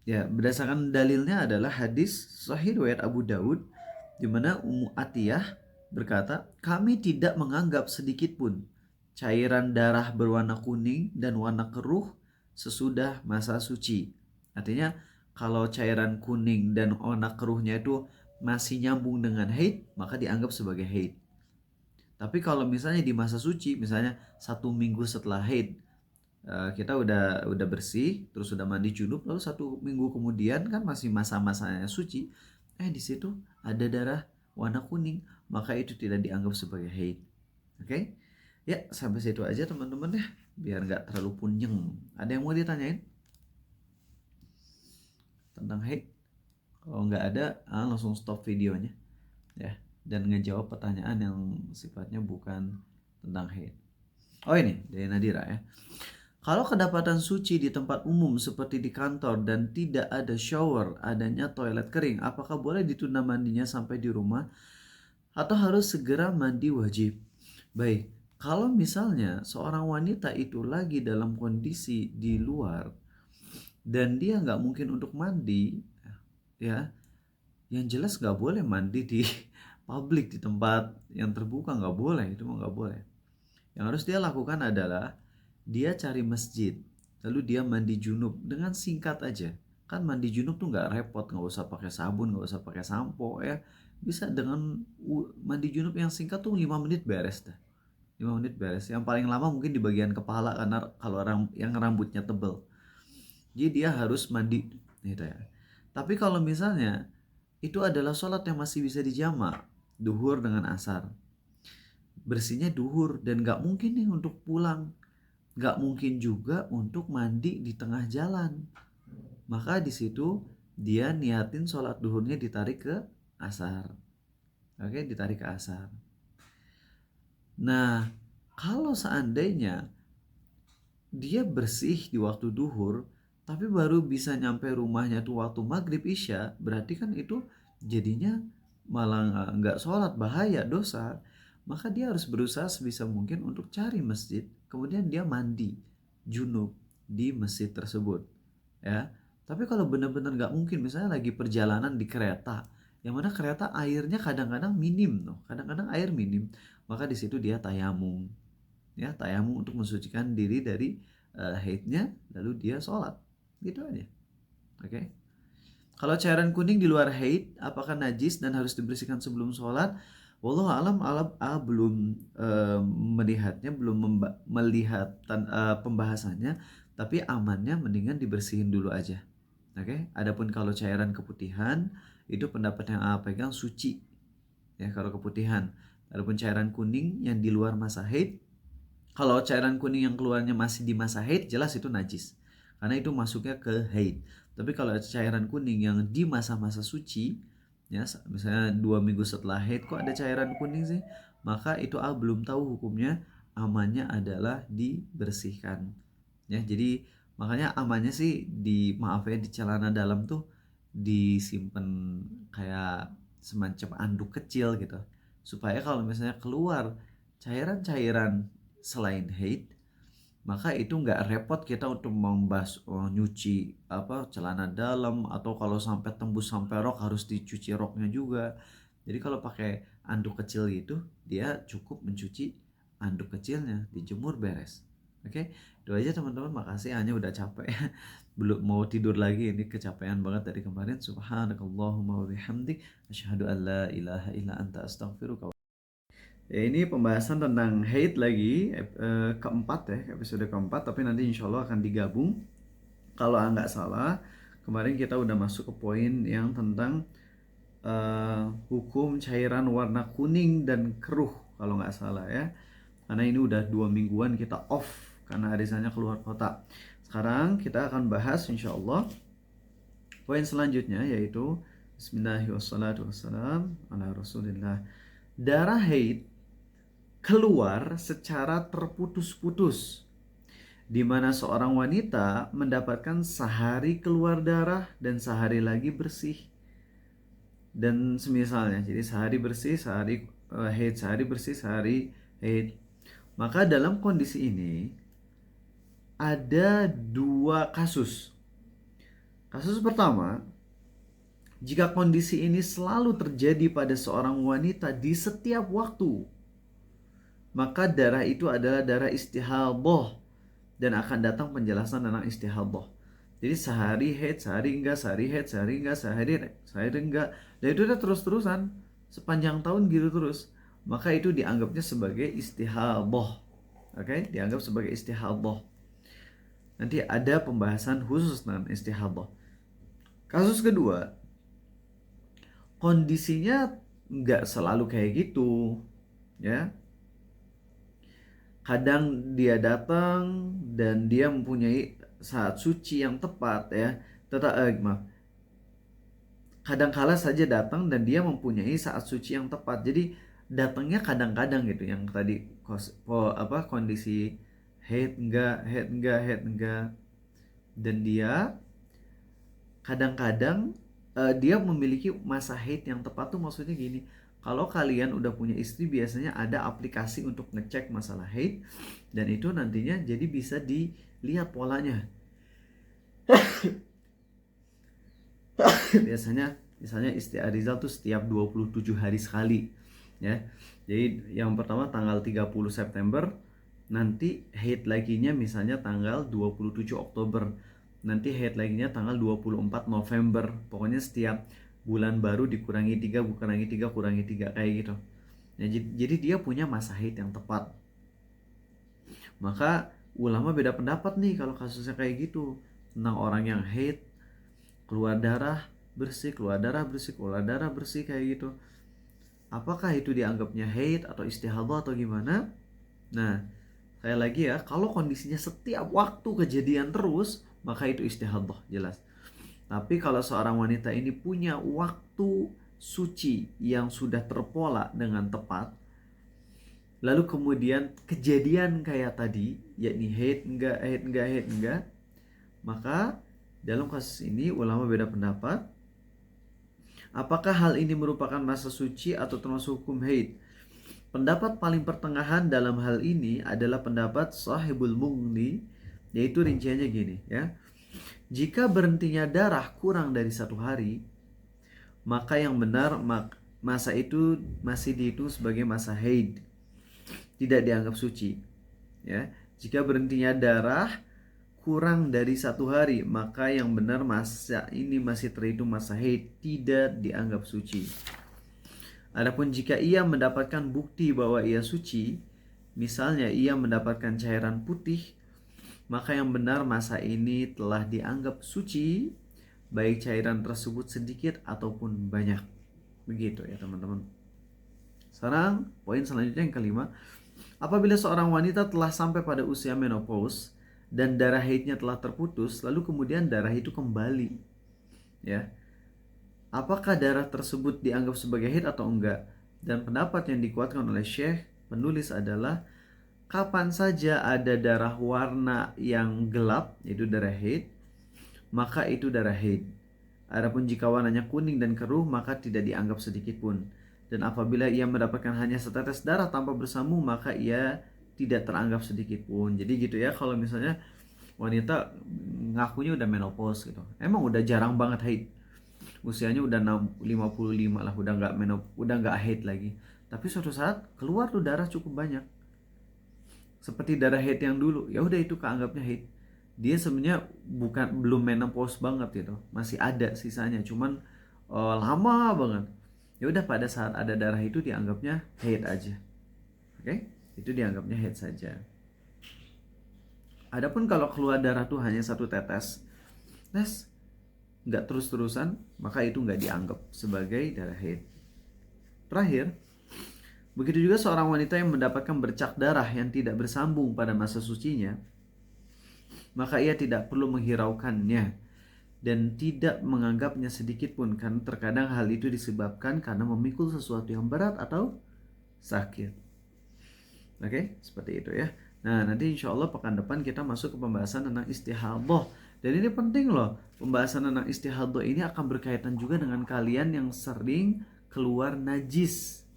Ya, berdasarkan dalilnya adalah hadis sahih riwayat Abu Daud di mana Ummu Atiyah berkata, "Kami tidak menganggap sedikit pun cairan darah berwarna kuning dan warna keruh sesudah masa suci." Artinya, kalau cairan kuning dan warna keruhnya itu masih nyambung dengan haid, maka dianggap sebagai haid. Tapi kalau misalnya di masa suci, misalnya 1 minggu setelah haid, kita udah bersih, terus udah mandi junub, lalu 1 minggu kemudian kan masih masa-masanya suci, di situ ada darah warna kuning, maka itu tidak dianggap sebagai haid. Oke, ya sampai situ aja teman-teman ya, biar nggak terlalu punyeng. Ada yang mau ditanyain tentang haid? Kalau nggak ada, langsung stop videonya ya, dan ngejawab pertanyaan yang sifatnya bukan tentang haid. Oh, ini dari Nadira ya. Kalau kedapatan suci di tempat umum seperti di kantor dan tidak ada shower, adanya toilet kering, apakah boleh ditunda mandinya sampai di rumah atau harus segera mandi wajib? Baik, kalau misalnya seorang wanita itu lagi dalam kondisi di luar dan dia nggak mungkin untuk mandi, ya, yang jelas nggak boleh mandi di publik, di tempat yang terbuka, nggak boleh, itu mah nggak boleh. Yang harus dia lakukan adalah dia cari masjid, lalu dia mandi junub dengan singkat aja. Kan mandi junub tuh nggak repot, nggak usah pakai sabun, nggak usah pakai sampo ya. Bisa dengan mandi junub yang singkat tuh 5 menit beres dah. 5 menit beres. Yang paling lama mungkin di bagian kepala karena kalau orang yang rambutnya tebel. Jadi dia harus mandi gitu ya. Tapi kalau misalnya itu adalah sholat yang masih bisa dijamak, duhur dengan asar, bersihnya duhur dan nggak mungkin nih untuk pulang, nggak mungkin juga untuk mandi di tengah jalan, maka di situ dia niatin sholat duhurnya ditarik ke asar. Oke, ditarik ke asar. Nah, kalau seandainya dia bersih di waktu duhur tapi baru bisa nyampe rumahnya tuh waktu maghrib isya, berarti kan itu jadinya malah nggak sholat, bahaya, dosa. Maka dia harus berusaha sebisa mungkin untuk cari masjid, kemudian dia mandi junub di masjid tersebut ya. Tapi kalau benar-benar nggak mungkin, misalnya lagi perjalanan di kereta yang mana kereta airnya kadang-kadang minim loh, kadang-kadang air minim, maka di situ dia tayamum ya, tayamum untuk mensucikan diri dari haidnya, lalu dia sholat, gitu aja. Oke. Kalau cairan kuning di luar haid apakah najis dan harus dibersihkan sebelum sholat? Wallahu alam, belum melihatnya, belum melihat pembahasannya, tapi amannya mendingan dibersihin dulu aja. Oke. Adapun kalau cairan keputihan itu pendapat yang pegang suci ya kalau keputihan. Adapun cairan kuning yang di luar masa haid, kalau cairan kuning yang keluarnya masih di masa haid, jelas itu najis. Karena itu masuknya ke haid. Tapi kalau cairan kuning yang di masa-masa suci, ya misalnya 2 minggu setelah haid, kok ada cairan kuning sih? maka itu belum tahu hukumnya, amannya adalah dibersihkan. Ya, jadi makanya amannya sih di celana dalam tuh disimpan kayak semacam anduk kecil gitu. Supaya kalau misalnya keluar cairan-cairan selain haid, maka itu nggak repot kita untuk nyuci celana dalam, atau kalau sampai tembus sampai rok harus dicuci roknya juga. Jadi kalau pakai anduk kecil gitu, dia cukup mencuci anduk kecilnya, dijemur beres. Oke, itu aja teman-teman. Makasih, hanya udah capek belum mau tidur lagi, ini kecapean banget dari kemarin. Subhanakallahumma wa bihamdik, asyhadu an la ilaha illa anta astaghfiruka. Ya, ini pembahasan tentang hate lagi, keempat ya, episode keempat, tapi nanti insya Allah akan digabung. Kalau nggak salah, kemarin kita udah masuk ke poin yang tentang hukum cairan warna kuning dan keruh, kalau nggak salah ya. Karena ini udah 2 mingguan kita off, karena Arizanya keluar kota. Sekarang kita akan bahas insya Allah poin selanjutnya, yaitu Bismillahirrahmanirrahim ala Rasulillah. Darah haid keluar secara terputus-putus, di mana seorang wanita mendapatkan sehari keluar darah dan sehari lagi bersih, dan semisalnya. Jadi sehari bersih, sehari haid, sehari bersih, sehari haid. Maka dalam kondisi ini ada 2 kasus. Kasus pertama, jika kondisi ini selalu terjadi pada seorang wanita di setiap waktu, maka darah itu adalah darah istihadhah, dan akan datang penjelasan tentang istihadhah. Jadi sehari haid, sehari enggak, sehari haid, sehari enggak, sehari enggak, dan itu udah terus-terusan sepanjang tahun gitu terus, maka itu dianggapnya sebagai istihadhah. Oke, dianggap sebagai istihadhah. Nanti ada pembahasan khusus tentang istihadhah. Kasus kedua, kondisinya nggak selalu kayak gitu, ya. Kadang dia datang dan dia mempunyai saat suci yang tepat, ya. Kadang-kala saja datang dan dia mempunyai saat suci yang tepat. Jadi datangnya kadang-kadang gitu, yang tadi kondisi haid enggak, haid enggak, dan dia kadang-kadang dia memiliki masa haid yang tepat. Tuh maksudnya gini, kalau kalian udah punya istri, biasanya ada aplikasi untuk ngecek masalah haid, dan itu nantinya jadi bisa dilihat polanya. Biasanya misalnya istri Arizal tuh setiap 27 hari sekali, ya. Jadi yang pertama tanggal 30 September, nanti haid laginya misalnya tanggal 27 Oktober, nanti haid laginya tanggal 24 November. Pokoknya setiap bulan baru dikurangi 3, kurangi 3, kurangi 3, kayak gitu. Ya, jadi dia punya masa haid yang tepat. Maka ulama beda pendapat nih kalau kasusnya kayak gitu, tentang orang yang haid, keluar darah bersih, keluar darah bersih, keluar darah bersih, kayak gitu. Apakah itu dianggapnya haid atau istihadhah atau gimana? Nah, sekali lagi ya, kalau kondisinya setiap waktu kejadian terus, maka itu istihadhah, jelas. Tapi kalau seorang wanita ini punya waktu suci yang sudah terpola dengan tepat, lalu kemudian kejadian kayak tadi, yakni haid enggak, haid enggak, haid enggak, maka dalam kasus ini ulama beda pendapat. Apakah hal ini merupakan masa suci atau termasuk hukum haid? Pendapat paling pertengahan dalam hal ini adalah pendapat Sahibul Mughni, yaitu rinciannya gini ya. Jika berhentinya darah kurang dari 1 hari, maka yang benar masa itu masih dihitung sebagai masa haid, tidak dianggap suci, ya. Jika berhentinya darah kurang dari 1 hari, maka yang benar masa ini masih terhitung masa haid, tidak dianggap suci. Adapun jika ia mendapatkan bukti bahwa ia suci, misalnya ia mendapatkan cairan putih, maka yang benar masa ini telah dianggap suci, baik cairan tersebut sedikit ataupun banyak. Begitu ya teman-teman. Sekarang poin selanjutnya yang kelima, apabila seorang wanita telah sampai pada usia menopause dan darah haidnya telah terputus, lalu kemudian darah itu kembali, ya. Apakah darah tersebut dianggap sebagai haid atau enggak? Dan pendapat yang dikuatkan oleh Syekh penulis adalah kapan saja ada darah warna yang gelap, yaitu darah haid, maka itu darah haid. Adapun jika warnanya kuning dan keruh, maka tidak dianggap sedikit pun. Dan apabila ia mendapatkan hanya setetes darah tanpa bersambung, maka ia tidak teranggap sedikit pun. Jadi gitu ya, kalau misalnya wanita ngakunya udah menopause gitu, emang udah jarang banget haid, usianya udah 55 lah, udah nggak haid lagi, tapi suatu saat keluar tuh darah cukup banyak, seperti darah haid yang dulu, ya udah itu keanggapnya haid. Dia sebenarnya belum menopause banget gitu, masih ada sisanya, cuman lama banget. Ya udah, pada saat ada darah itu dianggapnya haid aja. Oke? Itu dianggapnya haid saja. Adapun kalau keluar darah tuh hanya satu tetes, nggak terus-terusan, maka itu nggak dianggap sebagai darah haid. Terakhir, begitu juga seorang wanita yang mendapatkan bercak darah yang tidak bersambung pada masa sucinya, maka ia tidak perlu menghiraukannya dan tidak menganggapnya sedikit pun, karena terkadang hal itu disebabkan karena memikul sesuatu yang berat atau sakit. Oke, seperti itu ya. Nah, nanti insya Allah pekan depan kita masuk ke pembahasan tentang istihadah. Dan ini penting loh, pembahasan tentang istihadah ini akan berkaitan juga dengan kalian yang sering keluar najis.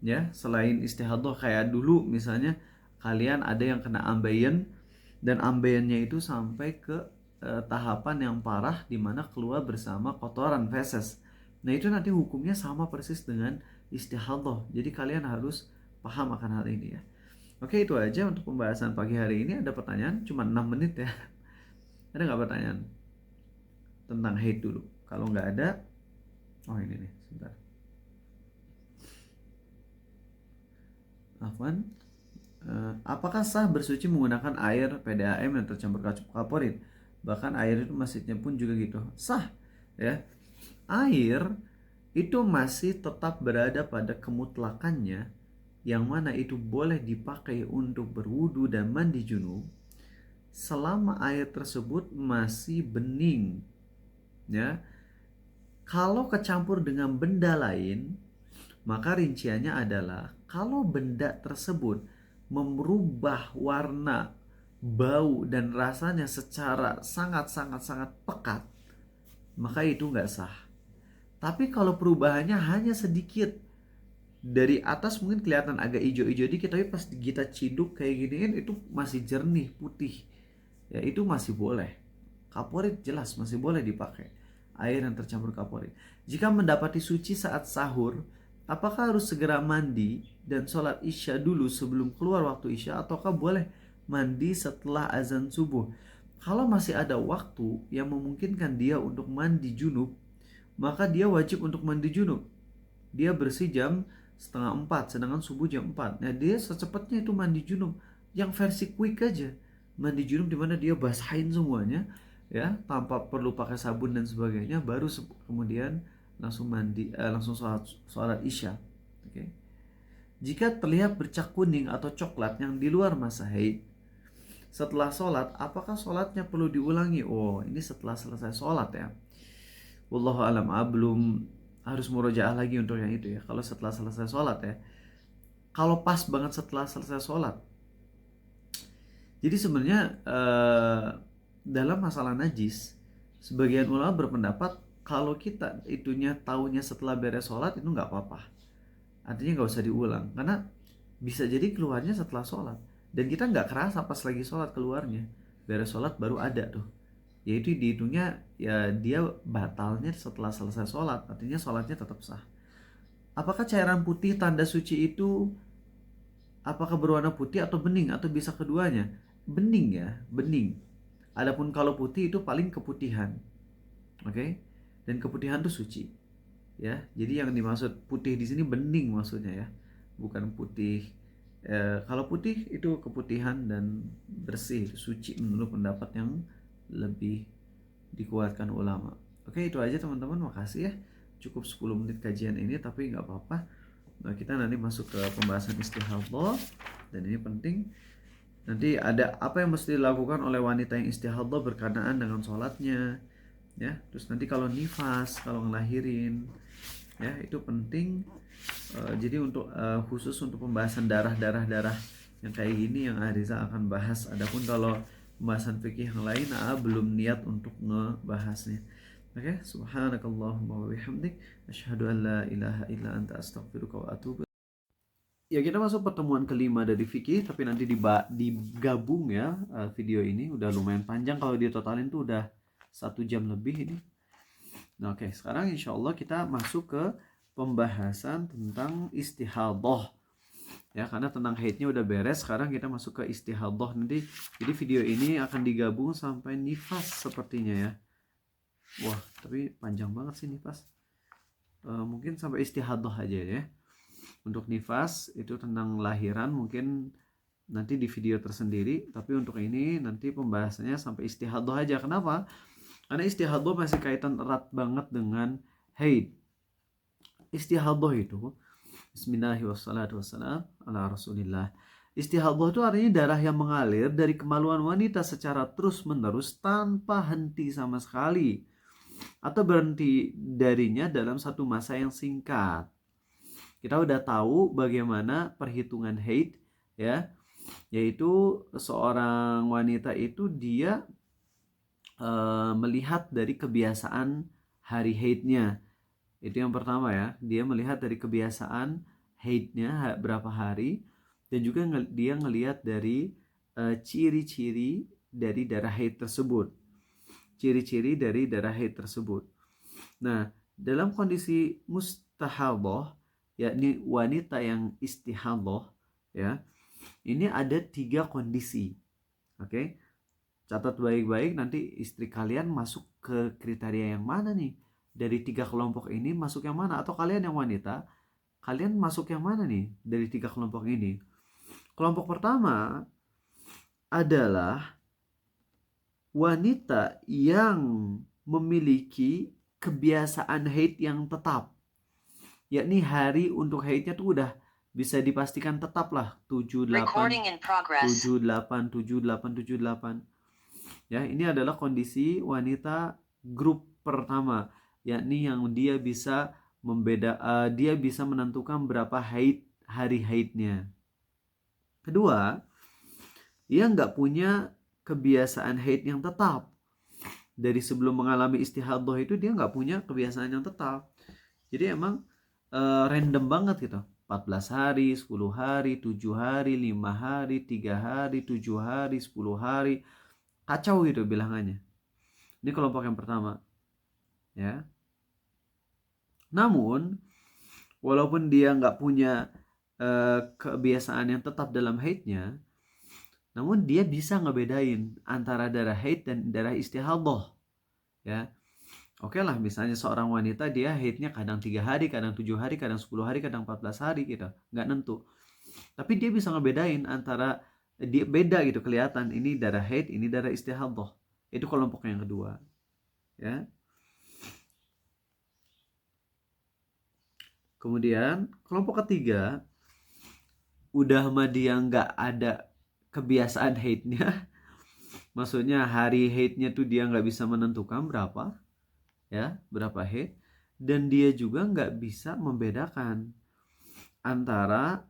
Ya, selain istihadah kayak dulu misalnya kalian ada yang kena ambeien, dan ambeiannya itu sampai ke tahapan yang parah di mana keluar bersama kotoran feses. Nah, itu nanti hukumnya sama persis dengan istihadah. Jadi kalian harus paham akan hal ini ya. Oke, itu aja untuk pembahasan pagi hari ini. Ada pertanyaan? Cuma 6 menit ya. Ada nggak pertanyaan tentang haid dulu? Kalau nggak ada, oh ini nih, sebentar. Afwan, apakah sah bersuci menggunakan air PDAM yang tercampur kaporit? Bahkan air itu masjidnya pun juga gitu. Sah ya. Air itu masih tetap berada pada kemutlakannya, yang mana itu boleh dipakai untuk berwudu dan mandi junub selama air tersebut masih bening ya. Kalau kecampur dengan benda lain, maka rinciannya adalah kalau benda tersebut merubah warna, bau dan rasanya secara sangat pekat, maka itu nggak sah. Tapi kalau perubahannya hanya sedikit, dari atas mungkin kelihatan agak hijau-hijau dikit, tapi pas kita ciduk kayak gini kan itu masih jernih putih, ya itu masih boleh. Kaporit jelas masih boleh dipakai, air yang tercampur kaporit. Jika mendapati suci saat sahur, apakah harus segera mandi dan sholat isya dulu sebelum keluar waktu isya, ataukah boleh mandi setelah azan subuh? Kalau masih ada waktu yang memungkinkan dia untuk mandi junub, maka dia wajib untuk mandi junub. Dia bersih jam setengah 4, sedangkan subuh jam 4. Nah, dia secepatnya itu mandi junub, yang versi quick aja. Mandi junub dimana dia basahin semuanya, ya, tanpa perlu pakai sabun dan sebagainya, baru kemudian langsung mandi, langsung sholat isya. Oke. Jika terlihat bercak kuning atau coklat yang di luar masa haid setelah sholat, apakah sholatnya perlu diulangi? Oh, ini setelah selesai sholat ya. Wallahu alam, belum harus murojaah lagi untuk yang itu ya. Kalau setelah selesai sholat ya. Kalau pas banget setelah selesai sholat. Jadi sebenarnya dalam masalah najis, sebagian ulama berpendapat kalau kita itunya taunya setelah beres sholat itu nggak apa-apa. Artinya nggak usah diulang, karena bisa jadi keluarnya setelah sholat dan kita nggak kerasa pas lagi sholat keluarnya. Beres sholat baru ada tuh. Yaitu dihitungnya ya dia batalnya setelah selesai sholat, artinya sholatnya tetap sah. Apakah cairan putih tanda suci itu apakah berwarna putih atau bening atau bisa keduanya? Bening ya, bening. Adapun kalau putih itu paling keputihan, oke? Dan keputihan itu suci, ya. Jadi yang dimaksud putih di sini bening maksudnya ya, bukan putih. Kalau putih itu keputihan dan bersih, suci menurut pendapat yang lebih dikuatkan ulama. Oke, itu aja teman-teman, makasih ya. Cukup 10 menit kajian ini, tapi nggak apa-apa. Nah, kita nanti masuk ke pembahasan istihadah, dan ini penting. Nanti ada apa yang mesti dilakukan oleh wanita yang istihadah berkenaan dengan sholatnya, ya. Terus nanti kalau nifas, kalau ngelahirin, ya, itu penting. Jadi untuk khusus untuk pembahasan darah yang kayak gini yang Ariza akan bahas. Adapun kalau pembahasan fikih yang lain belum niat untuk ngebahasnya. Oke, subhanakallahumma wa bihamdik asyhadu an la ilaha illa anta astaghfiruka wa atubu. Ya, kita masuk pertemuan kelima dari fikih, tapi nanti digabung ya. Video ini udah lumayan panjang, kalau ditotalin tuh udah 1 jam lebih ini. Nah, oke, sekarang insya Allah kita masuk ke pembahasan tentang istihadah. Ya, karena tentang haidnya udah beres, sekarang kita masuk ke istihadah nanti. Jadi video ini akan digabung sampai nifas sepertinya ya. Wah, tapi panjang banget sih nifas. Mungkin sampai istihadah aja ya. Untuk nifas itu tentang lahiran mungkin nanti di video tersendiri, tapi untuk ini nanti pembahasannya sampai istihadah aja. Kenapa? Karena istihadah masih kaitan erat banget dengan haid. Istihadah itu Bismillahirrahmanirrahim ala Rasulillah. Istihadah itu artinya darah yang mengalir dari kemaluan wanita secara terus-menerus tanpa henti sama sekali, atau berhenti darinya dalam satu masa yang singkat. Kita udah tahu bagaimana perhitungan haid ya, yaitu seorang wanita itu dia melihat dari kebiasaan hari haidnya. Itu yang pertama ya, dia melihat dari kebiasaan haidnya berapa hari, dan juga dia ngelihat dari ciri-ciri dari darah haid tersebut. Ciri-ciri dari darah haid tersebut. Nah, dalam kondisi mustahadah, yakni wanita yang istihadah ya, ini ada 3 kondisi. Oke, catat baik-baik, nanti istri kalian masuk ke kriteria yang mana nih? Dari 3 kelompok ini masuk yang mana? Atau kalian yang wanita, kalian masuk yang mana nih dari 3 kelompok ini? Kelompok pertama adalah wanita yang memiliki kebiasaan haid yang tetap, yakni hari untuk haidnya tuh udah bisa dipastikan tetap lah 78 78. Ya, ini adalah kondisi wanita grup pertama, yakni yang dia bisa dia bisa menentukan berapa hari haidnya. Kedua, dia nggak punya kebiasaan haid yang tetap. Dari sebelum mengalami istihadah itu dia nggak punya kebiasaan yang tetap. Jadi emang random banget gitu. 14 hari, 10 hari, 7 hari, 5 hari, 3 hari, 7 hari, 10 hari. Kacau gitu bilangannya. Ini kelompok yang pertama. Ya. Namun, walaupun dia nggak punya kebiasaan yang tetap dalam haidnya, namun dia bisa ngebedain antara darah haid dan darah istihadah. Ya. Oke lah, misalnya seorang wanita dia haidnya kadang 3 hari, kadang 7 hari, kadang 10 hari, kadang 14 hari gitu. Nggak nentu. Tapi dia bisa ngebedain antara, dia beda gitu, kelihatan ini darah haid, ini darah istihadah. Itu kelompok yang kedua. Ya. Kemudian kelompok ketiga, udah mah dia nggak ada kebiasaan haidnya. Maksudnya hari haidnya tuh dia nggak bisa menentukan berapa. Ya, berapa haid, dan dia juga nggak bisa membedakan antara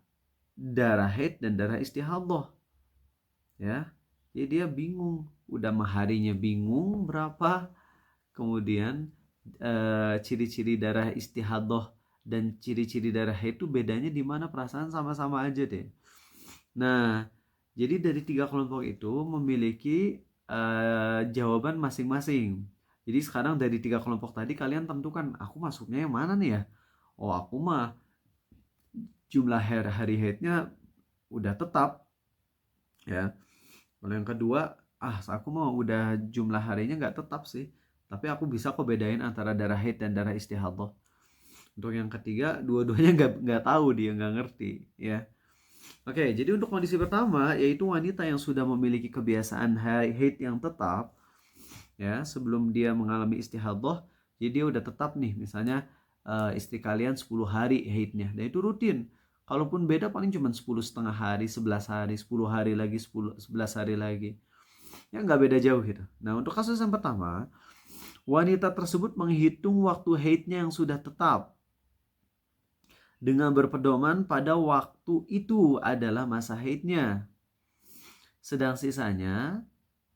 darah haid dan darah istihadah ya. Jadi dia bingung, udah harinya bingung berapa, kemudian ciri-ciri darah istihadah dan ciri-ciri darah haid itu bedanya di mana, perasaan sama-sama aja deh. Nah, jadi dari 3 kelompok itu memiliki jawaban masing-masing. Jadi sekarang dari 3 kelompok tadi kalian tentukan, aku masuknya yang mana nih ya? Oh, aku mah jumlah hari haidnya udah tetap ya. Kalau yang kedua, aku mah udah jumlah harinya nggak tetap sih, tapi aku bisa kok bedain antara darah haid dan darah istihadah. Untuk yang ketiga, dua-duanya nggak tahu, dia nggak ngerti ya. Oke, jadi untuk kondisi pertama yaitu wanita yang sudah memiliki kebiasaan haid yang tetap ya, sebelum dia mengalami istihadah, jadi dia udah tetap nih, misalnya istri kalian 10 hari haidnya, dan itu rutin. Kalaupun beda paling cuma 10,5 hari, 11 hari, 10 hari lagi, 11 hari lagi. Ya nggak beda jauh gitu. Nah, untuk kasus yang pertama, wanita tersebut menghitung waktu haidnya yang sudah tetap. dengan berpedoman pada waktu itu adalah masa haidnya. Sedang sisanya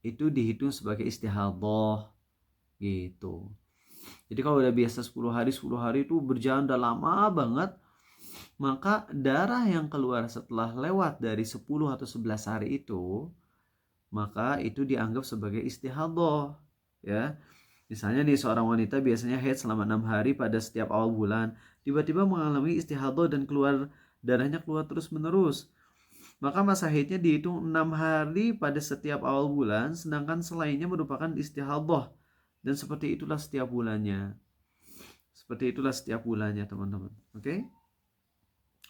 itu dihitung sebagai istihadhah gitu. Jadi kalau udah biasa 10 hari itu berjalan udah lama banget, maka darah yang keluar setelah lewat dari 10 atau 11 hari itu, maka itu dianggap sebagai istihadhah ya. Misalnya nih seorang wanita biasanya haid selama 6 hari pada setiap awal bulan, tiba-tiba mengalami istihadhah dan darahnya keluar terus menerus. Maka masa haidnya dihitung 6 hari pada setiap awal bulan, sedangkan selainnya merupakan istihadhah. Dan seperti itulah setiap bulannya. Seperti itulah setiap bulannya, teman-teman. Oke?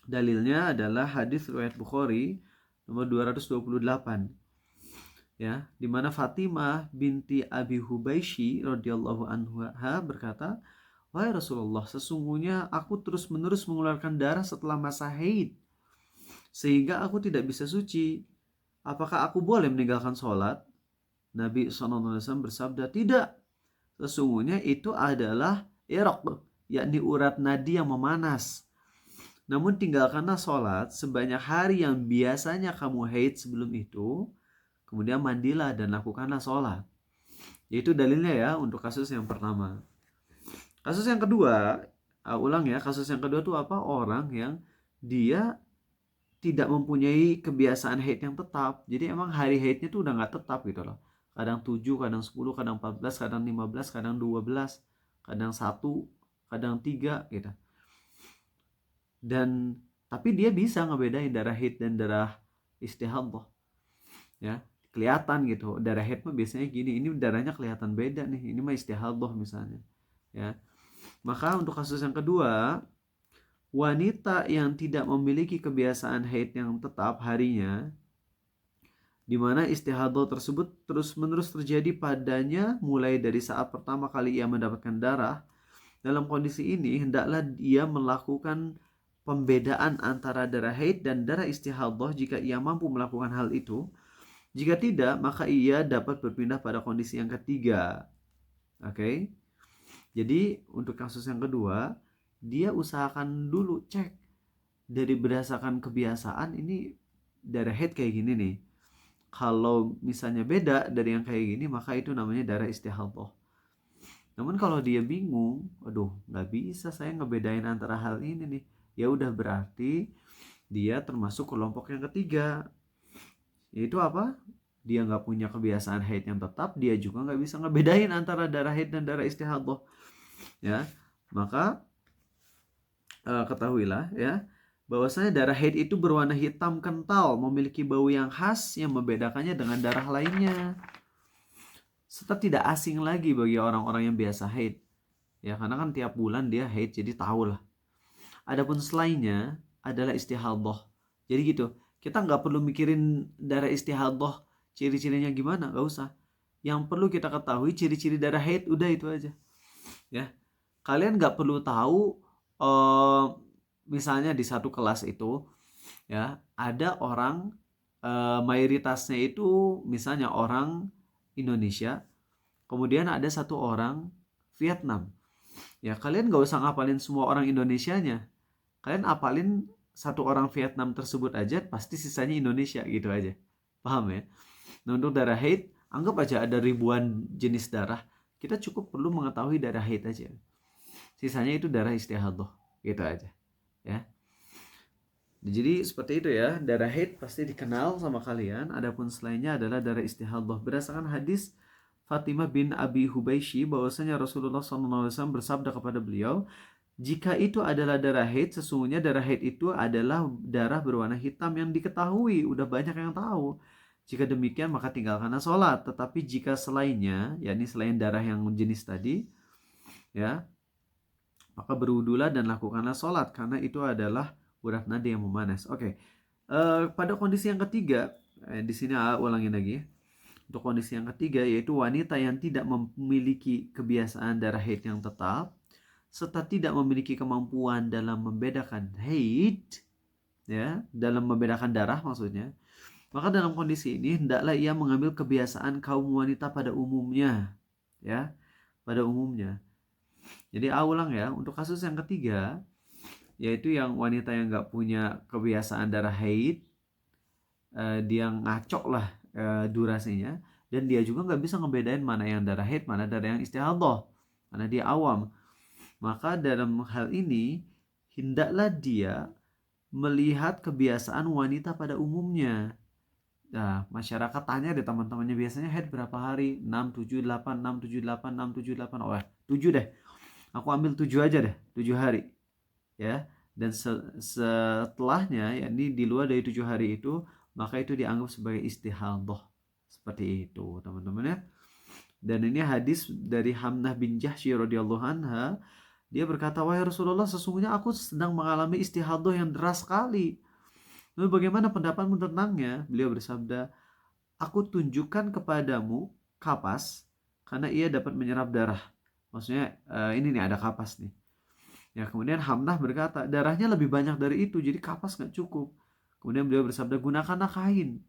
Dalilnya adalah hadis riwayat Bukhari nomor 228. Ya, di mana Fatimah binti Abi Hubaisy radhiyallahu anha berkata, "Wahai Rasulullah, sesungguhnya aku terus-menerus mengeluarkan darah setelah masa haid, sehingga aku tidak bisa suci. Apakah aku boleh meninggalkan sholat?" Nabi SAW bersabda, "Tidak. Sesungguhnya itu adalah iraq, yakni urat nadi yang memanas. Namun tinggalkanlah sholat sebanyak hari yang biasanya kamu haid sebelum itu, kemudian mandilah dan lakukanlah sholat." Itu dalilnya ya untuk kasus yang pertama. Kasus yang kedua, kasus yang kedua tuh apa? Orang yang dia tidak mempunyai kebiasaan haid yang tetap. Jadi emang hari haidnya tuh udah nggak tetap gitu loh. Kadang 7, kadang 10, kadang 14, kadang 15, kadang 12, kadang 1, kadang 3 gitu. Dan tapi dia bisa ngebedain darah haid dan darah istihadhah. Ya, kelihatan gitu. Darah haid mah biasanya gini, ini darahnya kelihatan beda nih. Ini mah istihadhah misalnya. Ya. Maka untuk kasus yang kedua, wanita yang tidak memiliki kebiasaan haid yang tetap harinya, di mana istihadhah tersebut terus-menerus terjadi padanya mulai dari saat pertama kali ia mendapatkan darah. Dalam kondisi ini, hendaklah ia melakukan pembedaan antara darah haid dan darah istihadhah jika ia mampu melakukan hal itu. Jika tidak, maka ia dapat berpindah pada kondisi yang ketiga. Oke. Jadi, untuk kasus yang kedua, dia usahakan dulu cek dari berdasarkan kebiasaan ini darah haid kayak gini nih. Kalau misalnya beda dari yang kayak gini, maka itu namanya darah istihadhah. Namun kalau dia bingung, aduh nggak bisa saya ngebedain antara hal ini nih, ya udah berarti dia termasuk kelompok yang ketiga. Yaitu apa? Dia nggak punya kebiasaan haid yang tetap, dia juga nggak bisa ngebedain antara darah haid dan darah istihadhah. Ya, maka ketahuilah ya, bahwasanya darah haid itu berwarna hitam kental, memiliki bau yang khas yang membedakannya dengan darah lainnya. Serta tidak asing lagi bagi orang-orang yang biasa haid. Ya, karena kan tiap bulan dia haid, jadi tahu lah. Adapun selainnya adalah istihadhah. Jadi gitu, kita nggak perlu mikirin darah istihadhah, ciri-cirinya gimana, nggak usah. Yang perlu kita ketahui ciri-ciri darah haid, udah itu aja. Ya, kalian nggak perlu tahu, misalnya di satu kelas itu, ya ada orang mayoritasnya itu misalnya orang Indonesia, kemudian ada satu orang Vietnam. Ya kalian nggak usah ngapalin semua orang Indonesianya, kalian apalin satu orang Vietnam tersebut aja, pasti sisanya Indonesia gitu aja, paham ya? Nah untuk darah haid, anggap aja ada ribuan jenis darah, kita cukup perlu mengetahui darah haid aja, sisanya itu darah istihadhah gitu aja ya. Jadi seperti itu ya, darah haid pasti dikenal sama kalian. Adapun selainnya adalah darah istihadhah. Berdasarkan hadis Fatimah bin Abi Hubaisy bahwasanya Rasulullah SAW bersabda kepada beliau, jika itu adalah darah haid, sesungguhnya darah haid itu adalah darah berwarna hitam yang diketahui, udah banyak yang tahu. Jika demikian maka tinggalkanlah sholat. Tetapi jika selainnya, yakni selain darah yang jenis tadi, ya, maka berwudulah dan lakukanlah sholat, karena itu adalah urat nadi yang memanas. Oke. Pada kondisi yang ketiga, di sini ulangin lagi ya. Untuk kondisi yang ketiga yaitu wanita yang tidak memiliki kebiasaan darah haid yang tetap, serta tidak memiliki kemampuan dalam membedakan haid, ya, dalam membedakan darah maksudnya. Maka dalam kondisi ini hendaklah ia mengambil kebiasaan kaum wanita pada umumnya, ya, pada umumnya. Jadi ulang ya, untuk kasus yang ketiga, yaitu yang wanita yang nggak punya kebiasaan darah haid, dia ngaco lah durasinya, dan dia juga nggak bisa ngebedain mana yang darah haid, mana darah yang istihadhah, karena dia awam. Maka dalam hal ini hendaklah dia melihat kebiasaan wanita pada umumnya. Nah, masyarakat tanya deh teman-temannya, biasanya haid berapa hari? 6, 7, 8, 6, 7, 8, 6, 7, 8. Oh, 7 deh. Aku ambil 7 aja deh, 7 hari. Ya. Dan setelahnya, yakni di luar dari 7 hari itu, maka itu dianggap sebagai istihadhah. Seperti itu, teman-teman ya. Dan ini hadis dari Hamnah bin Jahsy radhiyallahu anha. Dia berkata, "Wahai Rasulullah, sesungguhnya aku sedang mengalami istihadhah yang deras sekali. Lalu bagaimana pendapatmu tentangnya?" Beliau bersabda, "Aku tunjukkan kepadamu kapas karena ia dapat menyerap darah." Maksudnya ini nih ada kapas nih. Ya, kemudian Hamnah berkata, "Darahnya lebih banyak dari itu, jadi kapas nggak cukup." Kemudian beliau bersabda, "Gunakanlah kain."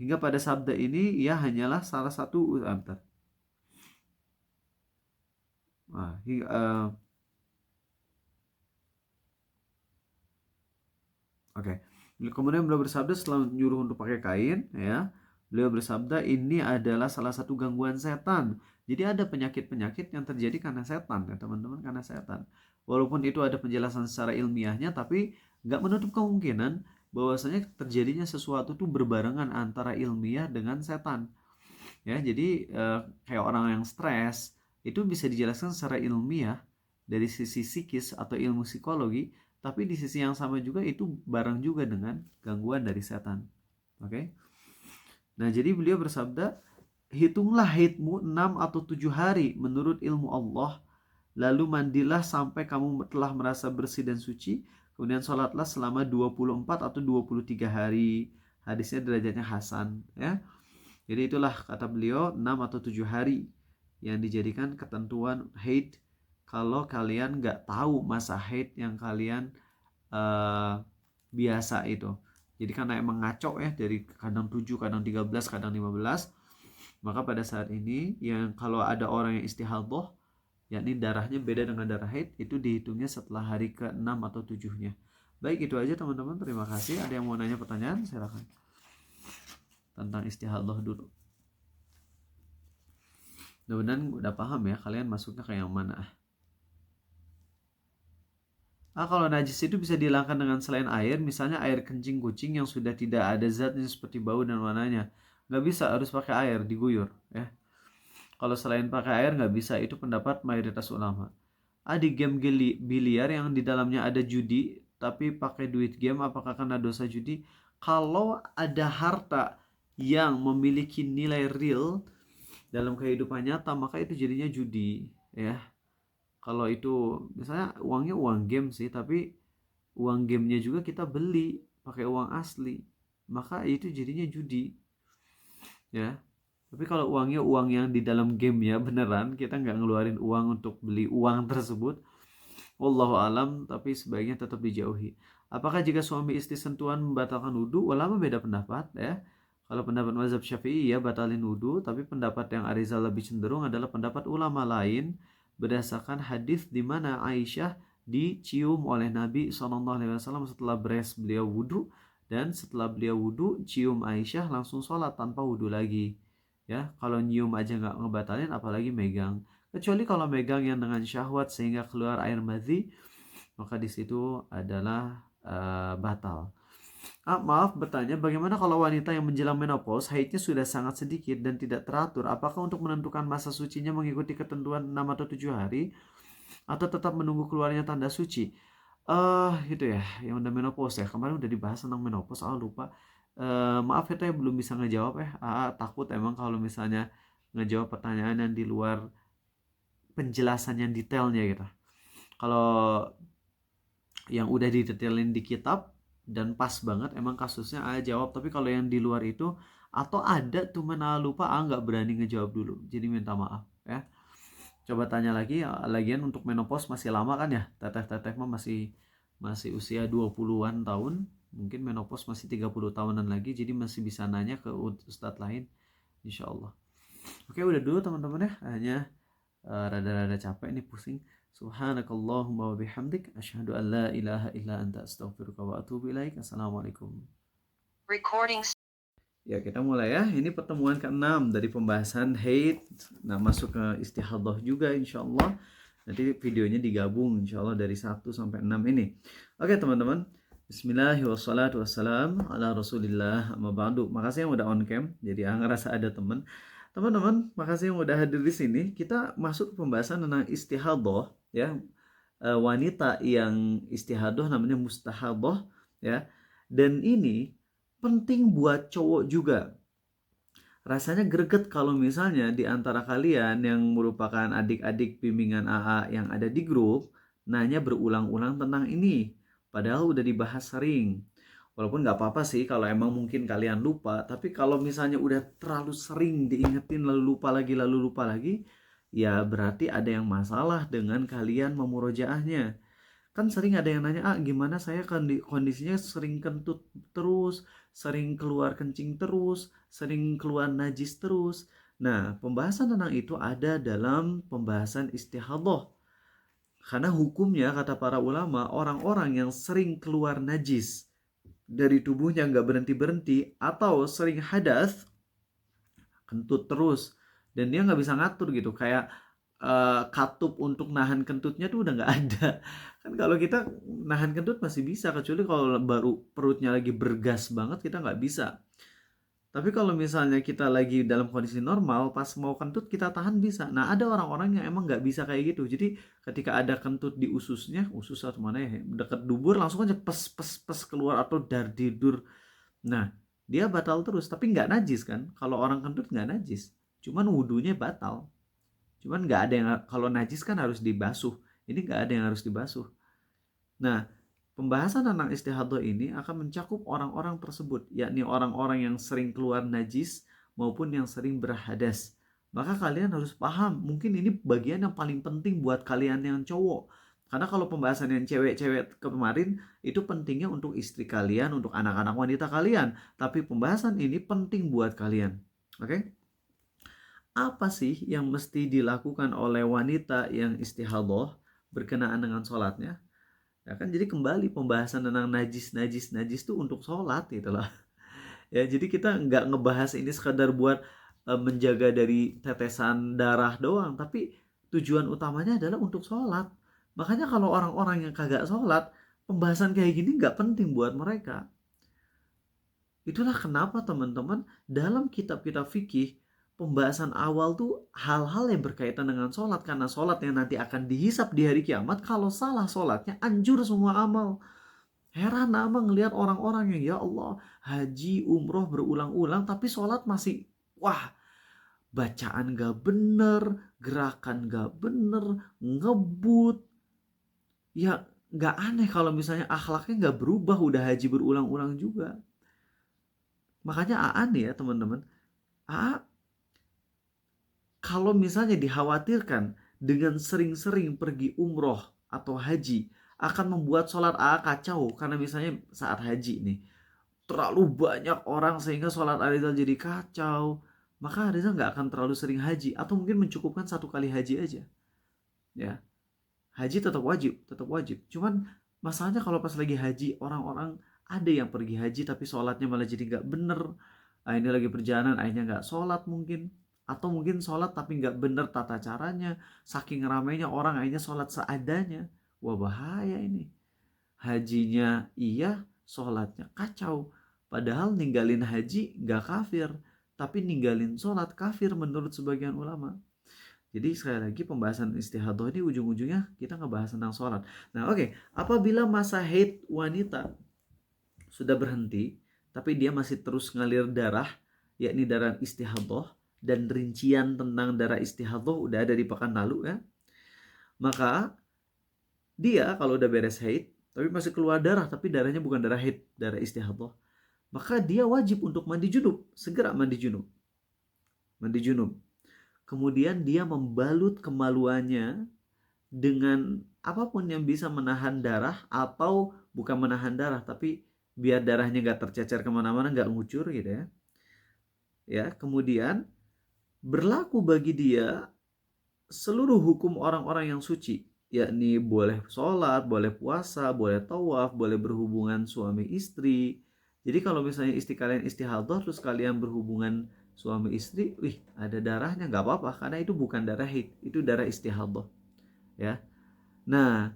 Hingga pada sabda ini ia hanyalah salah satu bentar. Nah, Oke. Kemudian beliau bersabda setelah menyuruh untuk pakai kain, ya. Beliau bersabda ini adalah salah satu gangguan setan. Jadi ada penyakit-penyakit yang terjadi karena setan, ya teman-teman, karena setan. Walaupun itu ada penjelasan secara ilmiahnya, tapi nggak menutup kemungkinan bahwasanya terjadinya sesuatu itu berbarengan antara ilmiah dengan setan. Ya, jadi kayak orang yang stres itu bisa dijelaskan secara ilmiah dari sisi psikis atau ilmu psikologi, tapi di sisi yang sama juga itu bareng juga dengan gangguan dari setan. Oke. Nah, jadi beliau bersabda, "Hitunglah haidmu 6 atau 7 hari menurut ilmu Allah, lalu mandilah sampai kamu telah merasa bersih dan suci, kemudian sholatlah selama 24 atau 23 hari." Hadisnya derajatnya hasan, ya. Jadi itulah kata beliau 6 atau 7 hari yang dijadikan ketentuan haid kalau kalian nggak tahu masa haid yang kalian biasa itu. Jadi karena emang ngaco ya, dari kadang 7, kadang 13, kadang 15, maka pada saat ini yang kalau ada orang yang istihadhah, yakni darahnya beda dengan darah haid, itu dihitungnya setelah hari ke-6 atau 7-nya. Baik, itu aja teman-teman, terima kasih. Ada yang mau nanya pertanyaan? Silakan. Tentang istihadhah dulu. Mudah-mudahan udah paham ya, kalian masuknya ke yang mana. Kalau najis itu bisa dihilangkan dengan selain air, misalnya air kencing kucing yang sudah tidak ada zatnya seperti bau dan warnanya. Nggak bisa, harus pakai air, diguyur ya. Kalau selain pakai air nggak bisa, itu pendapat mayoritas ulama. Di game biliar yang di dalamnya ada judi, tapi pakai duit game, apakah kena dosa judi? Kalau ada harta yang memiliki nilai real dalam kehidupan nyata, maka itu jadinya judi ya. Kalau itu misalnya uangnya uang game sih, tapi uang gamenya juga kita beli pakai uang asli, maka itu jadinya judi ya. Tapi kalau uangnya uang yang di dalam gamenya beneran, kita nggak ngeluarin uang untuk beli uang tersebut, wallahu alam, tapi sebaiknya tetap dijauhi. Apakah jika suami istri sentuhan membatalkan wudhu? Ulama beda pendapat ya. Kalau pendapat mazhab Syafi'i ya batalin wudhu, tapi pendapat yang Arizal lebih cenderung adalah pendapat ulama lain berdasarkan hadis di mana Aisyah dicium oleh Nabi SAW setelah beres beliau wudhu, dan setelah beliau wudhu cium Aisyah langsung sholat tanpa wudhu lagi. Ya, kalau nyium aja nggak ngebatalin, apalagi megang. Kecuali kalau megang yang dengan syahwat sehingga keluar air madhi, maka di situ adalah batal. Maaf bertanya, bagaimana kalau wanita yang menjelang menopause haidnya sudah sangat sedikit dan tidak teratur? Apakah untuk menentukan masa sucinya mengikuti ketentuan 6 atau 7 hari atau tetap menunggu keluarnya tanda suci? Itu ya, yang udah menopause ya. Kemarin udah dibahas tentang menopause, lupa. Maaf ya, belum bisa ngejawab ya. Takut emang kalau misalnya ngejawab pertanyaan yang di luar penjelasan yang detailnya gitu. Kalau yang udah didetailin di kitab dan pas banget emang kasusnya jawab, tapi kalau yang di luar itu atau ada tuh lupa nggak berani ngejawab dulu, jadi minta maaf ya. Coba tanya lagi, lagian untuk menopause masih lama kan ya, teteh-teteh mah masih usia 20-an tahun, mungkin menopause masih 30 tahunan lagi, jadi masih bisa nanya ke ustadz lain insyaallah. Oke, udah dulu teman-teman ya, hanya rada-rada capek nih, pusing. Subhanakallahumma wa bihamdik asyhadu an la ilaha illa anta astaghfiruka wa atubu ilaik. Assalamualaikum. Recording. Ya, kita mulai ya. Ini pertemuan ke-6 dari pembahasan haid. Nah, masuk ke istihadhah juga insyaallah. Nanti videonya digabung insyaallah dari 1 sampai 6 ini. Oke, teman-teman. Bismillahirrahmanirrahim. Ala Rasulillah amma ba'du. Makasih yang udah on cam. Jadi ngerasa ada teman. Teman-teman, makasih yang udah hadir di sini. Kita masuk ke pembahasan tentang istihadhah ya. Wanita yang istihadhah namanya mustahadhah ya. Dan ini penting buat cowok juga. Rasanya greget kalau misalnya di antara kalian yang merupakan adik-adik bimbingan AA yang ada di grup nanya berulang-ulang tentang ini. Padahal udah dibahas sering. Walaupun nggak apa-apa sih kalau emang mungkin kalian lupa. Tapi kalau misalnya udah terlalu sering diingetin lalu lupa lagi. Ya berarti ada yang masalah dengan kalian memurojaahnya. Kan sering ada yang nanya, gimana saya kondisinya sering kentut terus, sering keluar kencing terus, sering keluar najis terus. Nah, pembahasan tentang itu ada dalam pembahasan istihadhah. Karena hukumnya kata para ulama, orang-orang yang sering keluar najis dari tubuhnya nggak berhenti-berhenti atau sering hadas, kentut terus, dan dia nggak bisa ngatur gitu, kayak katup untuk nahan kentutnya tuh udah nggak ada. Kan kalau kita nahan kentut masih bisa, kecuali kalau baru perutnya lagi bergas banget kita nggak bisa. Tapi kalau misalnya kita lagi dalam kondisi normal, pas mau kentut kita tahan bisa. Nah, ada orang-orang yang emang nggak bisa kayak gitu. Jadi ketika ada kentut di ususnya, usus atau mana ya, dekat dubur, langsung aja pes keluar atau dardidur. Nah, dia batal terus, tapi nggak najis kan? Kalau orang kentut nggak najis, cuman wudhunya batal. Cuman nggak ada yang, kalau najis kan harus dibasuh. Ini nggak ada yang harus dibasuh. Nah, pembahasan tentang istihadhah ini akan mencakup orang-orang tersebut, yakni orang-orang yang sering keluar najis maupun yang sering berhadas. Maka kalian harus paham, mungkin ini bagian yang paling penting buat kalian yang cowok. Karena kalau pembahasan yang cewek-cewek kemarin itu pentingnya untuk istri kalian, untuk anak-anak wanita kalian. Tapi pembahasan ini penting buat kalian. Oke? Apa sih yang mesti dilakukan oleh wanita yang istihadhah berkenaan dengan sholatnya? Ya kan, jadi kembali pembahasan tentang najis itu untuk sholat gitu loh. Ya, jadi kita nggak ngebahas ini sekadar buat menjaga dari tetesan darah doang, tapi tujuan utamanya adalah untuk sholat. Makanya kalau orang-orang yang kagak sholat, pembahasan kayak gini nggak penting buat mereka. Itulah kenapa teman-teman dalam kitab-kitab fikih pembahasan awal tuh hal-hal yang berkaitan dengan sholat. Karena sholat yang nanti akan dihisap di hari kiamat, kalau salah sholatnya anjur semua amal. Heran ama ngelihat orang-orang yang ya Allah haji umroh berulang-ulang tapi sholat masih wah, bacaan gak bener, gerakan gak bener, ngebut. Ya gak aneh kalau misalnya akhlaknya gak berubah, udah haji berulang-ulang juga. Makanya AA nih ya teman-teman, AA kalau misalnya dikhawatirkan dengan sering-sering pergi umroh atau haji akan membuat sholat AA kacau. Karena misalnya saat haji nih terlalu banyak orang sehingga sholat Arizal jadi kacau, maka Arizal nggak akan terlalu sering haji, atau mungkin mencukupkan 1 kali haji aja. Ya, haji tetap wajib. Cuman masalahnya kalau pas lagi haji, orang-orang ada yang pergi haji tapi sholatnya malah jadi nggak bener. Ini lagi perjalanan akhirnya nggak sholat mungkin, atau mungkin sholat tapi nggak bener tata caranya, saking ramainya orang akhirnya sholat seadanya. Wah, bahaya ini. Hajinya iya, sholatnya kacau. Padahal ninggalin haji nggak kafir, tapi ninggalin sholat kafir menurut sebagian ulama. Jadi sekali lagi pembahasan istihadhah ini ujung-ujungnya kita ngebahas tentang sholat. Nah oke, apabila masa haid wanita sudah berhenti, tapi dia masih terus ngalir darah, yakni darah istihadhah, dan rincian tentang darah istihadhah udah ada di pekan lalu ya. Maka dia kalau udah beres haid, tapi masih keluar darah, tapi darahnya bukan darah haid, darah istihadhah, maka dia wajib untuk mandi junub, segera mandi junub. Kemudian dia membalut kemaluannya dengan apapun yang bisa menahan darah, atau bukan menahan darah, tapi biar darahnya gak tercecer kemana-mana, gak ngucur gitu ya. Ya, kemudian berlaku bagi dia seluruh hukum orang-orang yang suci. yakni boleh sholat, boleh puasa, boleh tawaf, boleh berhubungan suami istri. Jadi kalau misalnya istri kalian istihadhah terus kalian berhubungan suami istri, ada darahnya, nggak apa-apa karena itu bukan darah haid, itu darah istihadhah, ya. Nah,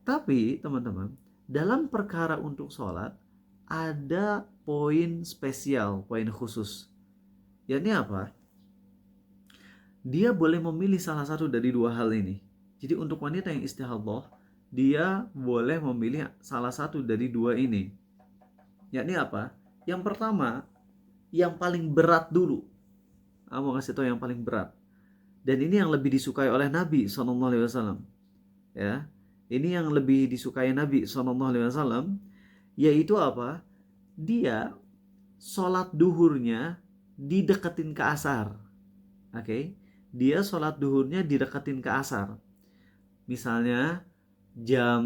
tapi teman-teman, dalam perkara untuk sholat ada poin spesial, poin khusus. Yakni apa? Dia boleh memilih salah satu dari dua hal ini. Jadi untuk wanita yang istihadhah, dia boleh memilih salah satu dari dua ini. Yakni apa? Yang pertama, yang paling berat dulu. Aku mau kasih tahu yang paling berat. Dan ini yang lebih disukai oleh Nabi SAW. Ya, ini yang lebih disukai Nabi SAW, yaitu apa? Dia sholat duhurnya dideketin ke asar. Oke, dia sholat duhurnya dideketin ke asar. Misalnya jam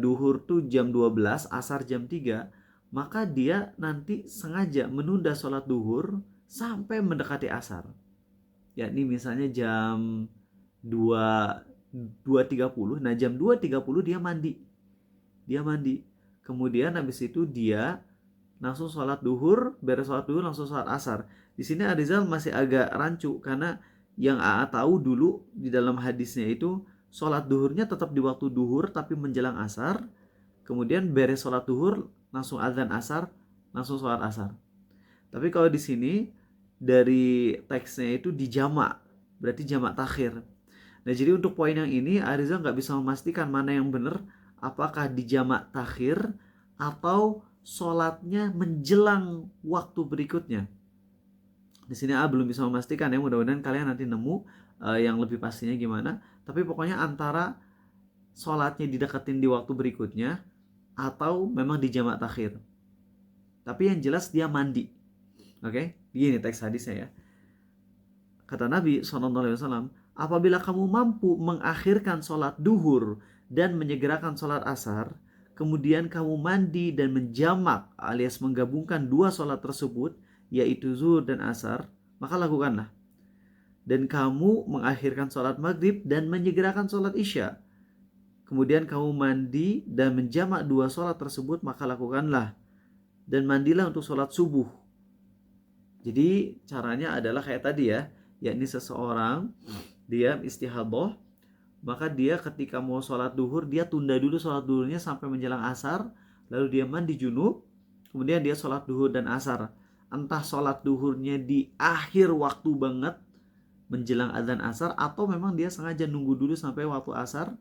duhur tuh jam 12, asar jam 3, maka dia nanti sengaja menunda sholat duhur sampai mendekati asar. Yakni misalnya jam 2.30. Nah, jam 2.30 dia mandi. Kemudian habis itu dia langsung sholat duhur, beres sholat duhur langsung sholat asar. Di sini Arizal masih agak rancu karena yang AA tahu dulu di dalam hadisnya itu sholat duhurnya tetap di waktu duhur tapi menjelang asar. Kemudian beres sholat duhur langsung azan asar, langsung sholat asar. Tapi kalau di sini dari teksnya itu dijamak, berarti jamak takhir. Nah, jadi untuk poin yang ini Arizal nggak bisa memastikan mana yang benar, apakah dijamak takhir atau sholatnya menjelang waktu berikutnya. Di sini belum bisa memastikan ya, mudah-mudahan kalian nanti nemu yang lebih pastinya gimana. Tapi pokoknya antara sholatnya dideketin di waktu berikutnya atau memang dijamak takhir. Tapi yang jelas dia mandi. Oke, begini teks hadisnya ya. Kata Nabi SAW, apabila kamu mampu mengakhirkan sholat duhur dan menyegerakan sholat asar, kemudian kamu mandi dan menjamak alias menggabungkan dua sholat tersebut, yaitu zuhur dan asar, maka lakukanlah. Dan kamu mengakhirkan sholat maghrib dan menyegerakan sholat isya. Kemudian kamu mandi dan menjamak dua sholat tersebut, maka lakukanlah. Dan mandilah untuk sholat subuh. Jadi caranya adalah kayak tadi ya, yakni seseorang dia istihadhah, maka dia ketika mau sholat duhur dia tunda dulu sholat duhurnya sampai menjelang asar, lalu dia mandi junub, kemudian dia sholat duhur dan asar. Entah sholat duhurnya di akhir waktu banget menjelang azan asar, atau memang dia sengaja nunggu dulu sampai waktu asar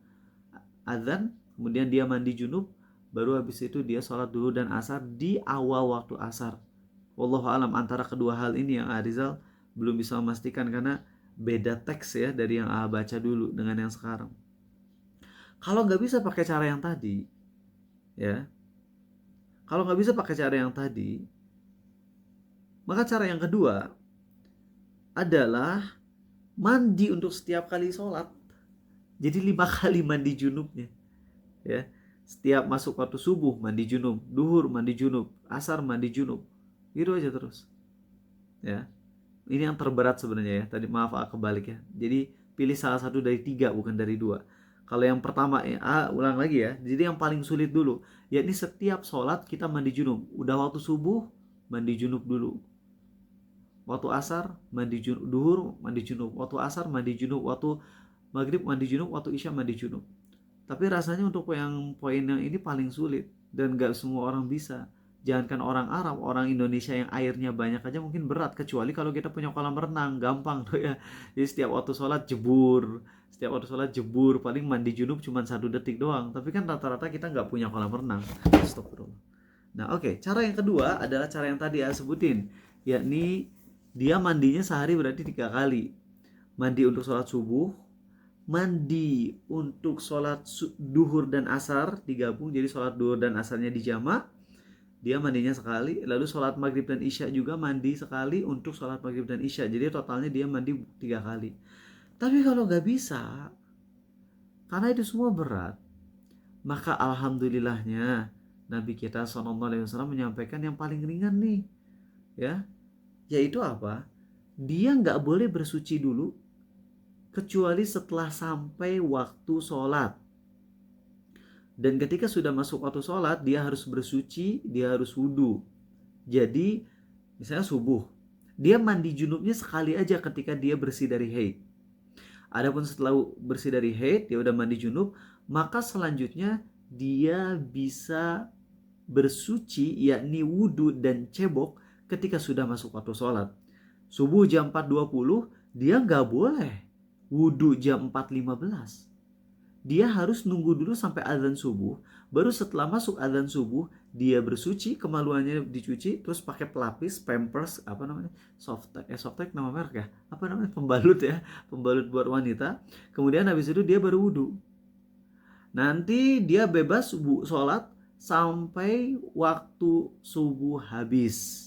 azan, kemudian dia mandi junub, baru habis itu dia sholat duhur dan asar di awal waktu asar. Wallahu alam, antara kedua hal ini yang Arizal belum bisa memastikan karena beda teks ya dari yang baca dulu dengan yang sekarang. Kalau nggak bisa pakai cara yang tadi, ya, kalau nggak bisa pakai cara yang tadi, maka cara yang kedua adalah mandi untuk setiap kali sholat. Jadi 5 kali mandi junubnya, ya. Setiap masuk waktu subuh mandi junub, duhur mandi junub, asar mandi junub. Gitu aja terus. Ya. Ini yang terberat sebenarnya ya. Tadi maaf kebalik ya. Jadi pilih salah satu dari 3 bukan dari 2. Kalau yang pertama ulang lagi ya. Jadi yang paling sulit dulu, yakni setiap sholat kita mandi junub. Udah waktu subuh mandi junub dulu. Waktu asar mandi junub, duhur mandi junub, waktu asar mandi junub, waktu maghrib mandi junub, waktu isya mandi junub. Tapi rasanya untuk yang poin yang ini paling sulit dan gak semua orang bisa. Jangankan orang Arab, orang Indonesia yang airnya banyak aja mungkin berat. Kecuali kalau kita punya kolam renang, gampang tuh ya. Jadi setiap waktu sholat jebur, paling mandi junub cuma 1 detik doang. Tapi kan rata-rata kita nggak punya kolam renang. Astagfirullah. Nah oke, cara yang kedua adalah cara yang tadi sebutin, yakni dia mandinya sehari berarti 3 kali. Mandi untuk sholat subuh, mandi untuk sholat duhur dan asar digabung, jadi sholat duhur dan asarnya dijamak. Dia mandinya sekali, lalu sholat maghrib dan isya juga mandi sekali untuk sholat maghrib dan isya. Jadi totalnya dia mandi 3 kali. Tapi kalau gak bisa, karena itu semua berat, maka alhamdulillahnya Nabi kita SAW menyampaikan yang paling ringan nih, ya, yaitu apa? Dia gak boleh bersuci dulu kecuali setelah sampai waktu sholat. Dan ketika sudah masuk waktu sholat, dia harus bersuci, dia harus wudhu. Jadi misalnya subuh, dia mandi junubnya sekali aja ketika dia bersih dari haid. Adapun setelah bersih dari haid, dia udah mandi junub, maka selanjutnya dia bisa bersuci, yakni wudhu dan cebok ketika sudah masuk waktu sholat. Subuh jam 4.20, dia nggak boleh wudhu jam 4.15. Dia harus nunggu dulu sampai azan subuh, baru setelah masuk azan subuh dia bersuci, kemaluannya dicuci, terus pakai pelapis, pampers, apa namanya, softtek nama merek ya, apa namanya, pembalut ya, pembalut buat wanita. Kemudian habis itu dia baru wudhu. Nanti dia bebas sholat sampai waktu subuh habis.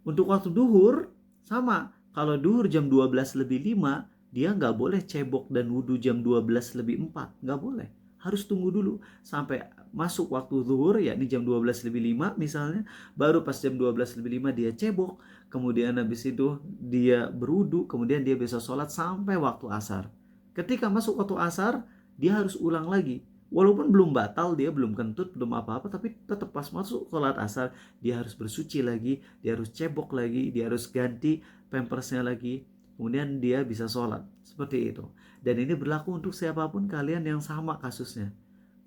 Untuk waktu duhur sama, kalau duhur jam 12:05, dia nggak boleh cebok dan wudhu jam 12:04, nggak boleh. Harus tunggu dulu sampai masuk waktu zuhur, yakni jam 12:05 misalnya, baru pas jam 12:05 dia cebok, kemudian habis itu dia berwudhu, kemudian dia bisa sholat sampai waktu asar. Ketika masuk waktu asar, dia harus ulang lagi. Walaupun belum batal, dia belum kentut, belum apa-apa, tapi tetap pas masuk sholat asar, dia harus bersuci lagi, dia harus cebok lagi, dia harus ganti pampersnya lagi, kemudian dia bisa sholat. Seperti itu. Dan ini berlaku untuk siapapun kalian yang sama kasusnya.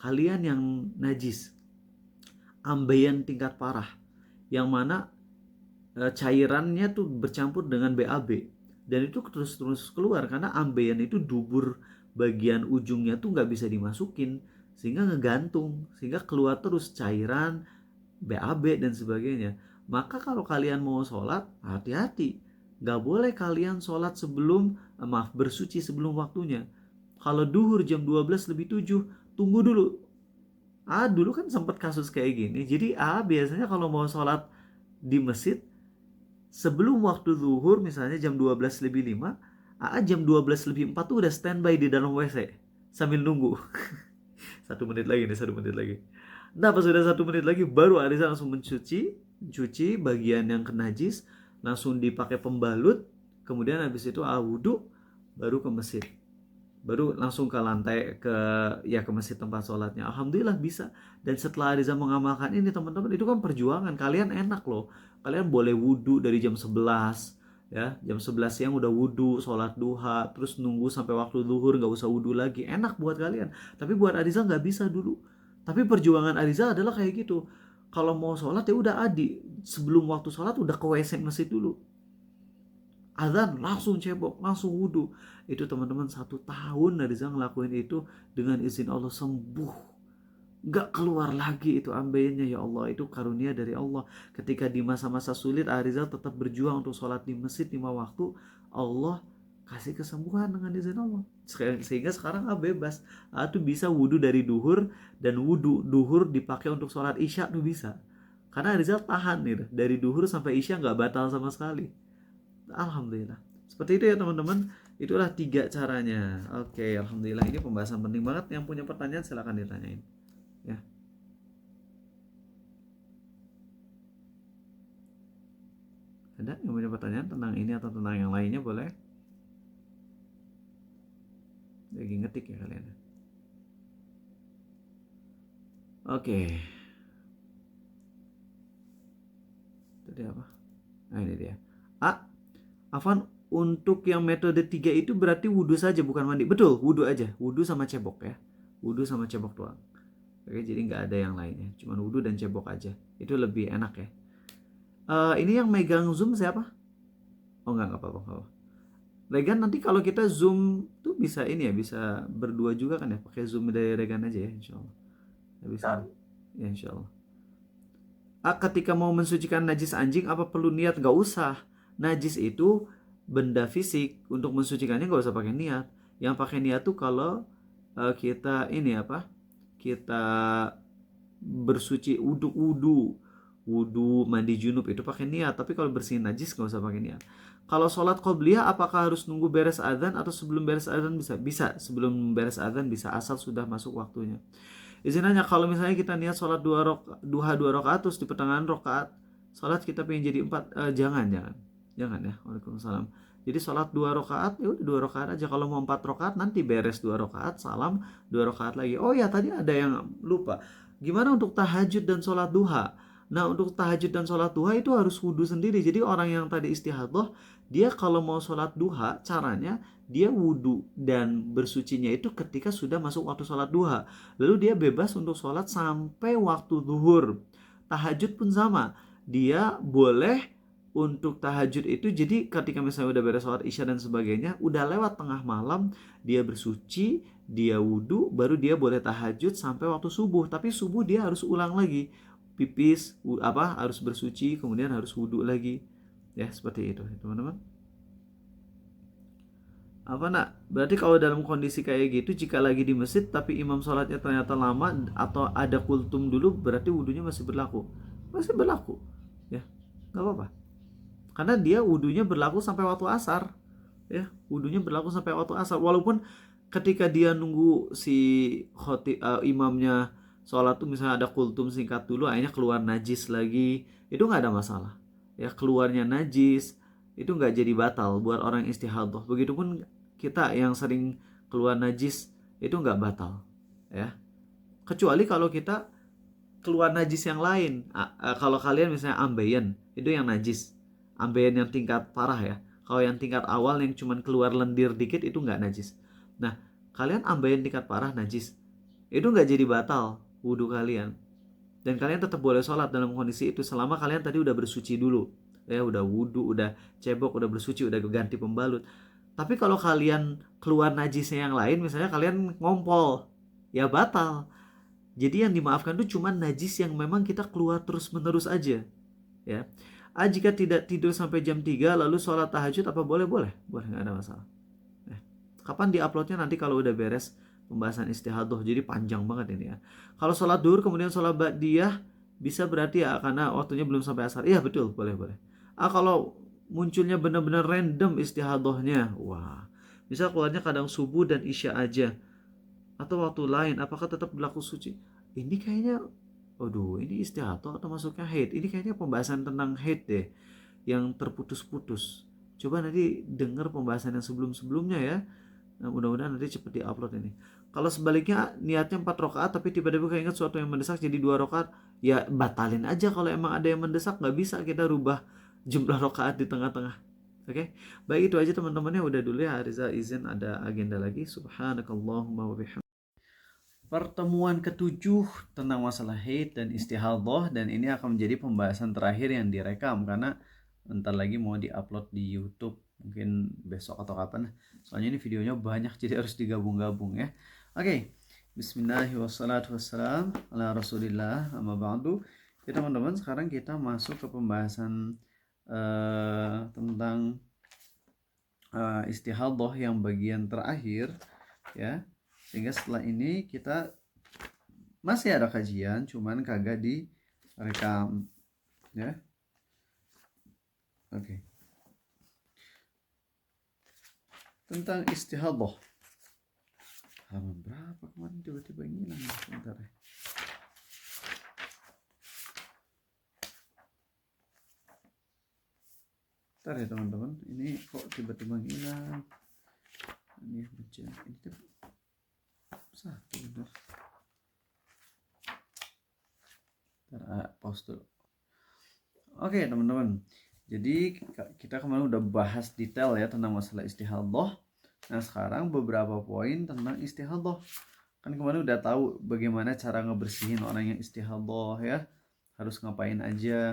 Kalian yang najis, ambeien tingkat parah, yang mana cairannya tuh bercampur dengan BAB, dan itu terus keluar karena ambeien itu dubur bagian ujungnya tuh nggak bisa dimasukin, sehingga ngegantung, sehingga keluar terus cairan, BAB dan sebagainya. Maka kalau kalian mau sholat, hati-hati, nggak boleh kalian sholat bersuci sebelum waktunya. Kalau duhur jam 12:07, tunggu dulu. Dulu kan sempat kasus kayak gini. Jadi biasanya kalau mau sholat di masjid sebelum waktu zuhur, misalnya jam 12:05, jam 12:04 tuh udah standby di dalam WC sambil nunggu. 1 menit lagi. Nah pas sudah 1 menit lagi, baru Ariza langsung mencuci bagian yang kenajis, langsung dipakai pembalut, kemudian habis itu wudhu, baru ke masjid, baru langsung ke lantai, ke masjid tempat sholatnya. Alhamdulillah bisa. Dan setelah Ariza mengamalkan ini teman-teman, itu kan perjuangan. Kalian enak loh, kalian boleh wudhu dari jam 11 ya, jam 11 siang udah wudhu, sholat duha, terus nunggu sampai waktu zuhur, gak usah wudhu lagi. Enak buat kalian. Tapi buat Ariza gak bisa dulu. Tapi perjuangan Ariza adalah kayak gitu. Kalau mau sholat ya udah sebelum waktu sholat udah ke WC masjid dulu, azan langsung cebok, langsung wudhu. Itu teman-teman 1 tahun Ariza ngelakuin itu, dengan izin Allah sembuh, gak keluar lagi itu ambeinya. Ya Allah, itu karunia dari Allah. Ketika di masa-masa sulit Ariza tetap berjuang untuk sholat di masjid 5 waktu, Allah kasih kesembuhan dengan izin Allah, sehingga sekarang bebas. Tuh bisa wudhu dari duhur, dan wudhu duhur dipakai untuk sholat isya tuh bisa, karena Ariza tahan nih dari duhur sampai isya gak batal sama sekali. Alhamdulillah. Seperti itu ya teman-teman. Itulah 3 caranya. Oke, alhamdulillah, ini pembahasan penting banget. Yang punya pertanyaan silakan ditanyain ya. Ada yang punya pertanyaan tentang ini atau tentang yang lainnya, boleh lagi ngetik ya kalian. Oke. Tadi apa? Nah ini dia. Afan, untuk yang metode 3 itu berarti wudhu saja bukan mandi. Betul, wudhu aja. Wudhu sama cebok ya. Wudhu sama cebok doang. Oke, jadi nggak ada yang lainnya. Cuman wudhu dan cebok aja. Itu lebih enak ya. Ini yang megang Zoom siapa? Oh nggak apa-apa. Regan, nanti kalau kita Zoom tuh bisa ini ya, bisa berdua juga kan ya. Pakai Zoom dari Regan aja ya, insya Allah. Bisa. Ya insya Allah. Ketika mau mensucikan najis anjing, apa perlu niat? Nggak usah. Najis itu benda fisik, untuk mensucikannya nggak usah pakai niat. Yang pakai niat tuh kalau kita kita bersuci, wudhu, mandi junub, itu pakai niat. Tapi kalau bersihin najis nggak usah pakai niat. Kalau sholat qobliyah, apakah harus nunggu beres azan atau sebelum beres azan bisa? Bisa, sebelum beres azan bisa, asal sudah masuk waktunya. Izinanya kalau misalnya kita niat sholat duha 2 rakaat, terus di pertengahan rakaat sholat kita pengen jadi 4, jangan ya. Waalaikumsalam. Jadi sholat 2 rakaat, ya udah 2 rakaat aja. Kalau mau 4 rakaat nanti beres 2 rakaat, salam 2 rakaat lagi. Oh ya, tadi ada yang lupa. Gimana untuk tahajud dan sholat duha? Nah, untuk tahajud dan sholat duha itu harus wudhu sendiri. Jadi orang yang tadi istihadhah, dia kalau mau sholat duha, caranya dia wudhu dan bersucinya itu ketika sudah masuk waktu sholat duha. Lalu dia bebas untuk sholat sampai waktu zuhur. Tahajud pun sama. Dia boleh untuk tahajud itu, jadi ketika misalnya udah beres sholat isya dan sebagainya, udah lewat tengah malam, dia bersuci, dia wudhu, baru dia boleh tahajud sampai waktu subuh. Tapi subuh dia harus ulang lagi, pipis, harus bersuci, kemudian harus wudhu lagi. Ya, seperti itu teman-teman. Apa nak? Berarti kalau dalam kondisi kayak gitu, jika lagi di masjid tapi imam sholatnya ternyata lama atau ada kultum dulu, berarti wudhunya masih berlaku. Masih berlaku. Ya, nggak apa-apa. Karena dia wudhunya berlaku sampai waktu asar. Ya, wudhunya berlaku sampai waktu asar. Walaupun ketika dia nunggu si imamnya sholat tuh misalnya ada kultum singkat dulu, akhirnya keluar najis lagi, itu nggak ada masalah. Ya, keluarnya najis itu nggak jadi batal buat orang istihadhah. Begitupun kita yang sering keluar najis itu nggak batal. Ya, kecuali kalau kita keluar najis yang lain. Kalau kalian misalnya ambeien, itu yang najis. Ambeien yang tingkat parah ya. Kalau yang tingkat awal yang cuman keluar lendir dikit itu nggak najis. Nah, kalian ambeien tingkat parah najis, itu nggak jadi batal wudhu kalian. Dan kalian tetap boleh sholat dalam kondisi itu selama kalian tadi udah bersuci dulu. Ya, udah wudhu, udah cebok, udah bersuci, udah ganti pembalut. Tapi kalau kalian keluar najisnya yang lain, misalnya kalian ngompol, ya batal. Jadi yang dimaafkan itu cuma najis yang memang kita keluar terus-menerus aja. Ya. Jika tidak tidur sampai jam 3 lalu sholat tahajud apa boleh? Boleh, nggak ada masalah. Kapan diuploadnya? Nanti kalau udah beres pembahasan istihadhah. Jadi panjang banget ini ya. Kalau sholat duhur kemudian sholat ba'diyah bisa berarti ya karena waktunya belum sampai asar. Iya betul, boleh. Kalau munculnya benar-benar random istihadhahnya, wah, bisa keluarnya kadang subuh dan isya aja atau waktu lain, apakah tetap berlaku suci? Ini kayaknya, aduh, ini istihadhah atau masuknya haid? Ini kayaknya pembahasan tentang haid deh, yang terputus-putus. Coba nanti dengar pembahasan yang sebelum-sebelumnya ya. Nah, mudah-mudahan nanti cepat diupload ini. Kalau sebaliknya niatnya 4 rakaat tapi tiba-tiba keinget sesuatu yang mendesak jadi 2 rakaat, ya batalin aja. Kalau emang ada yang mendesak, nggak bisa kita rubah jumlah rakaat di tengah-tengah. Oke, baik itu aja teman-temannya. Udah dulu ya, Ariza izin ada agenda lagi. Subhanakallahumma wa bihamdika. Pertemuan ke-7 tentang masalah haid dan istihadhah, dan ini akan menjadi pembahasan terakhir yang direkam karena bentar lagi mau diupload di YouTube, mungkin besok atau kapan. Soalnya ini videonya banyak jadi harus digabung-gabung ya. Oke. Bismillahirrahmanirrahim. Ala Rasulillah amma ba'du. Ya teman-teman, sekarang kita masuk ke pembahasan tentang istihadhah yang bagian terakhir ya. Sehingga setelah ini kita masih ada kajian, cuman kagak direkam ya. Oke. Tentang istihadhah. Halaman berapa kemarin tiba-tiba ngilang ya, sebentar ya. Bentar ya teman-teman, ini kok tiba-tiba ngilang. Ini baca ini tuh satu bener. Pause dulu. Oke teman-teman, jadi kita kemarin udah bahas detail ya tentang masalah istihadhah. Nah sekarang beberapa poin tentang istihadhah. Kan kemarin udah tahu bagaimana cara ngebersihin orang yang istihadhah ya. Harus ngapain aja.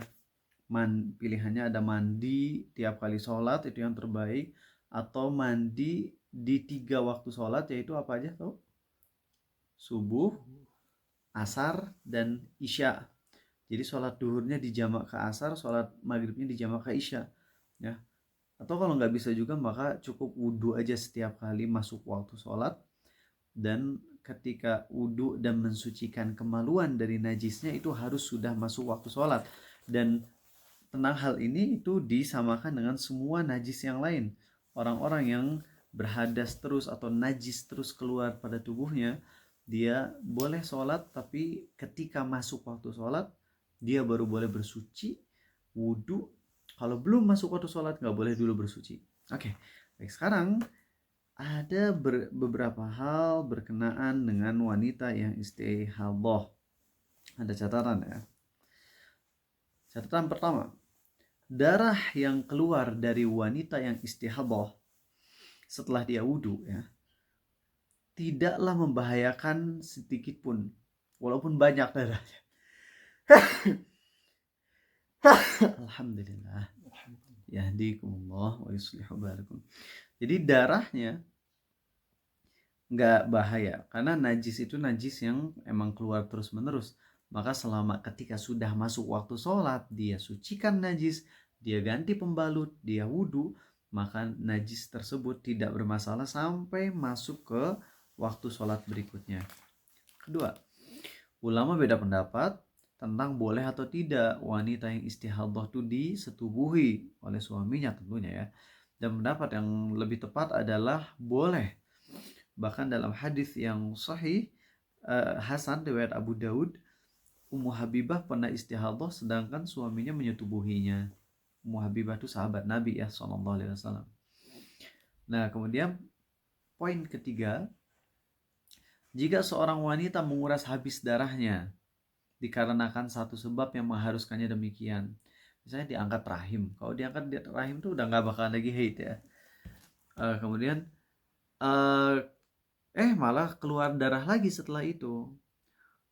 Pilihannya ada mandi tiap kali sholat, itu yang terbaik. Atau mandi di 3 waktu sholat, yaitu apa aja tuh? Subuh, asar, dan isya. Jadi sholat duhurnya dijamak ke asar, sholat maghribnya dijamak ke isya ya. Atau kalau nggak bisa juga maka cukup wudhu aja setiap kali masuk waktu sholat. Dan ketika wudhu dan mensucikan kemaluan dari najisnya itu harus sudah masuk waktu sholat. Dan tentang hal ini itu disamakan dengan semua najis yang lain. Orang-orang yang berhadas terus atau najis terus keluar pada tubuhnya, dia boleh sholat, tapi ketika masuk waktu sholat dia baru boleh bersuci, wudhu. Kalau belum masuk waktu sholat nggak boleh dulu bersuci. Oke, baik, sekarang ada beberapa hal berkenaan dengan wanita yang istihadah. Ada catatan ya. Catatan pertama, darah yang keluar dari wanita yang istihadah setelah dia wudhu ya, tidaklah membahayakan sedikit pun, walaupun banyak darahnya. Alhamdulillah. Yahdikumullah wa yuslihu balakum. Jadi darahnya nggak bahaya karena najis itu najis yang emang keluar terus menerus. Maka selama ketika sudah masuk waktu sholat, dia sucikan najis, dia ganti pembalut, dia wudhu, maka najis tersebut tidak bermasalah sampai masuk ke waktu sholat berikutnya. Kedua, ulama beda pendapat tentang boleh atau tidak wanita yang istihadah itu disetubuhi oleh suaminya tentunya ya. Dan pendapat yang lebih tepat adalah boleh. Bahkan dalam hadis yang sahih Hasan riwayat Abu Daud, Ummu Habibah pernah istihadah sedangkan suaminya menyetubuhinya. Ummu Habibah itu sahabat Nabi ya sallallahu alaihi wasallam. Nah, kemudian poin ketiga, jika seorang wanita menguras habis darahnya dikarenakan satu sebab yang mengharuskannya demikian. Misalnya diangkat rahim. Kalau diangkat rahim itu udah nggak bakalan lagi haid ya. Kemudian malah keluar darah lagi setelah itu.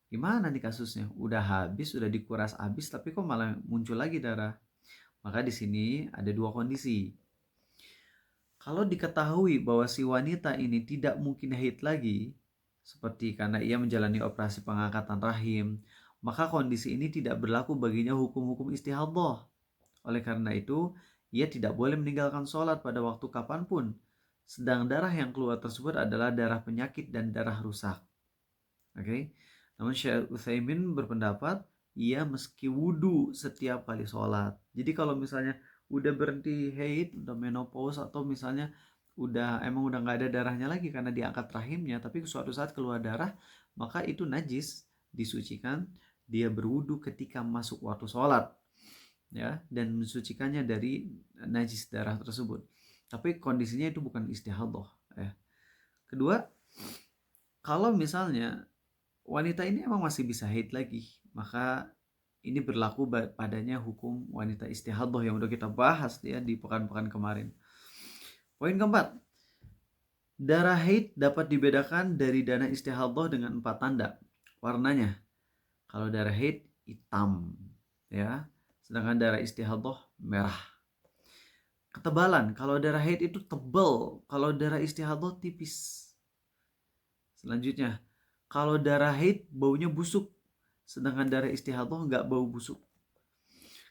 Gimana nih kasusnya? Udah habis, udah dikuras habis, tapi kok malah muncul lagi darah? Maka di sini ada dua kondisi. Kalau diketahui bahwa si wanita ini tidak mungkin haid lagi, seperti karena ia menjalani operasi pengangkatan rahim, maka kondisi ini tidak berlaku baginya hukum-hukum istihadah. Oleh karena itu, ia tidak boleh meninggalkan sholat pada waktu kapanpun. Sedang darah yang keluar tersebut adalah darah penyakit dan darah rusak. Oke. Namun Syekh Utsaimin berpendapat ia meski wudhu setiap kali sholat. Jadi kalau misalnya udah berhenti haid, udah menopause, atau misalnya emang udah nggak ada darahnya lagi karena diangkat rahimnya, tapi suatu saat keluar darah, maka itu najis, disucikan, dia berwudhu ketika masuk waktu sholat ya, dan mensucikannya dari najis darah tersebut. Tapi kondisinya itu bukan istihadah ya. Kedua, kalau misalnya wanita ini emang masih bisa haid lagi, maka ini berlaku padanya hukum wanita istihadah yang udah kita bahas ya di pekan-pekan kemarin. Poin keempat, darah haid dapat dibedakan dari darah istihadah dengan 4 tanda. Warnanya, kalau darah haid hitam ya, sedangkan darah istihadah merah. Ketebalan, kalau darah haid itu tebal, kalau darah istihadah tipis. Selanjutnya, kalau darah haid baunya busuk, sedangkan darah istihadah nggak bau busuk.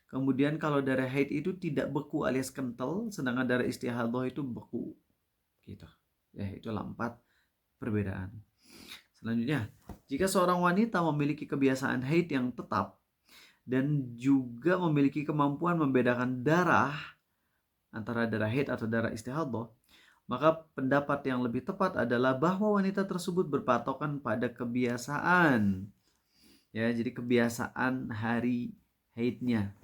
Kemudian kalau darah haid itu tidak beku alias kental, sedangkan darah istihadah itu beku. Gitu. Ya, itulah 4 perbedaan. Selanjutnya, jika seorang wanita memiliki kebiasaan haid yang tetap dan juga memiliki kemampuan membedakan darah antara darah haid atau darah istihadah, maka pendapat yang lebih tepat adalah bahwa wanita tersebut berpatokan pada kebiasaan. Ya, jadi kebiasaan hari haidnya.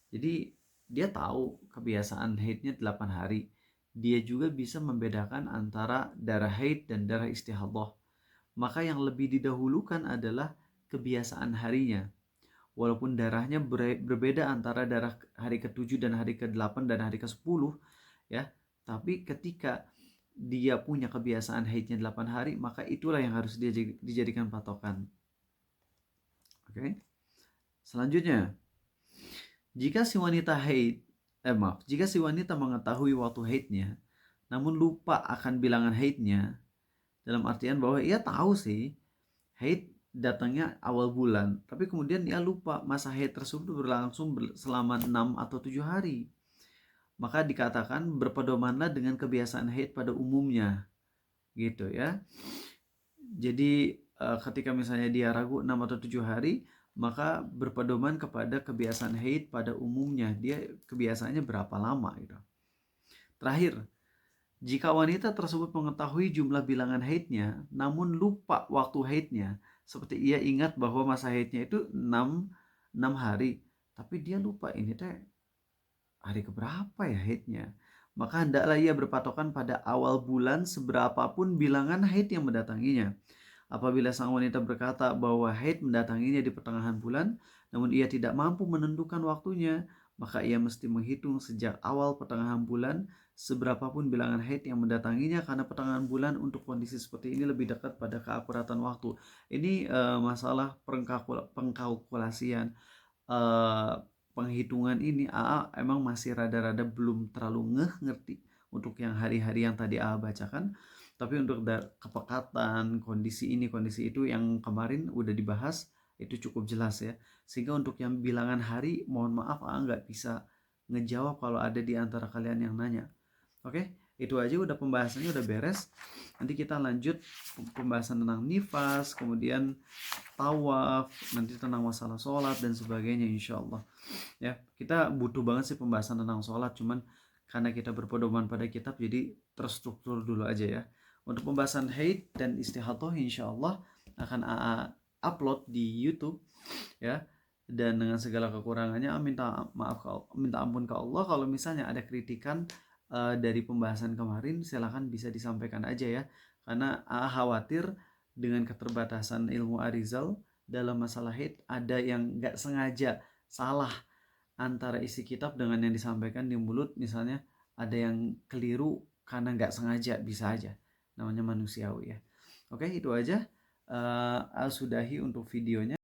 Jadi dia tahu kebiasaan haidnya 8 hari. Dia juga bisa membedakan antara darah haid dan darah istihadah. Maka yang lebih didahulukan adalah kebiasaan harinya. Walaupun darahnya berbeda antara darah hari ke-7 dan hari ke-8 dan hari ke-10 ya. Tapi ketika dia punya kebiasaan haidnya 8 hari, maka itulah yang harus dia dijadikan patokan. Oke. Selanjutnya, jika si wanita mengetahui waktu haidnya, namun lupa akan bilangan haidnya, dalam artian bahwa ia tahu sih haid datangnya awal bulan, tapi kemudian ia lupa masa haid tersebut berlangsung selama 6 atau 7 hari. Maka dikatakan berpedomanlah dengan kebiasaan haid pada umumnya. Gitu ya. Jadi ketika misalnya dia ragu 6 atau 7 hari, maka berpedoman kepada kebiasaan haid pada umumnya. Dia kebiasaannya berapa lama gitu. Terakhir, jika wanita tersebut mengetahui jumlah bilangan haidnya, namun lupa waktu haidnya, seperti ia ingat bahwa masa haidnya itu 6 hari, tapi dia lupa ini teh hari keberapa ya haidnya, maka hendaklah ia berpatokan pada awal bulan seberapapun bilangan haid yang mendatanginya. Apabila sang wanita berkata bahwa haid mendatanginya di pertengahan bulan, namun ia tidak mampu menentukan waktunya, maka ia mesti menghitung sejak awal pertengahan bulan seberapapun bilangan haid yang mendatanginya, karena pertengahan bulan untuk kondisi seperti ini lebih dekat pada keakuratan waktu. Ini masalah pengkalkulasian, eh, penghitungan ini AA emang masih rada-rada belum terlalu ngerti untuk yang hari-hari yang tadi AA bacakan. Tapi untuk kepekatan, kondisi ini, kondisi itu yang kemarin udah dibahas, itu cukup jelas ya. Sehingga untuk yang bilangan hari, mohon maaf nggak bisa ngejawab kalau ada di antara kalian yang nanya. Oke, itu aja udah pembahasannya udah beres. Nanti kita lanjut pembahasan tentang nifas, kemudian tawaf, nanti tentang masalah sholat dan sebagainya insya Allah. Ya, kita butuh banget sih pembahasan tentang sholat, cuman karena kita berpedoman pada kitab jadi terstruktur dulu aja ya. Untuk pembahasan haid dan istihadah insya Allah akan upload di YouTube ya. Dan dengan segala kekurangannya minta ampun ke Allah. Kalau misalnya ada kritikan dari pembahasan kemarin, silahkan bisa disampaikan aja ya. Karena khawatir dengan keterbatasan ilmu Arizal dalam masalah haid ada yang nggak sengaja salah antara isi kitab dengan yang disampaikan di mulut. Misalnya ada yang keliru karena nggak sengaja, bisa aja, namanya manusiawi ya. Oke, itu aja. Sudahi untuk videonya.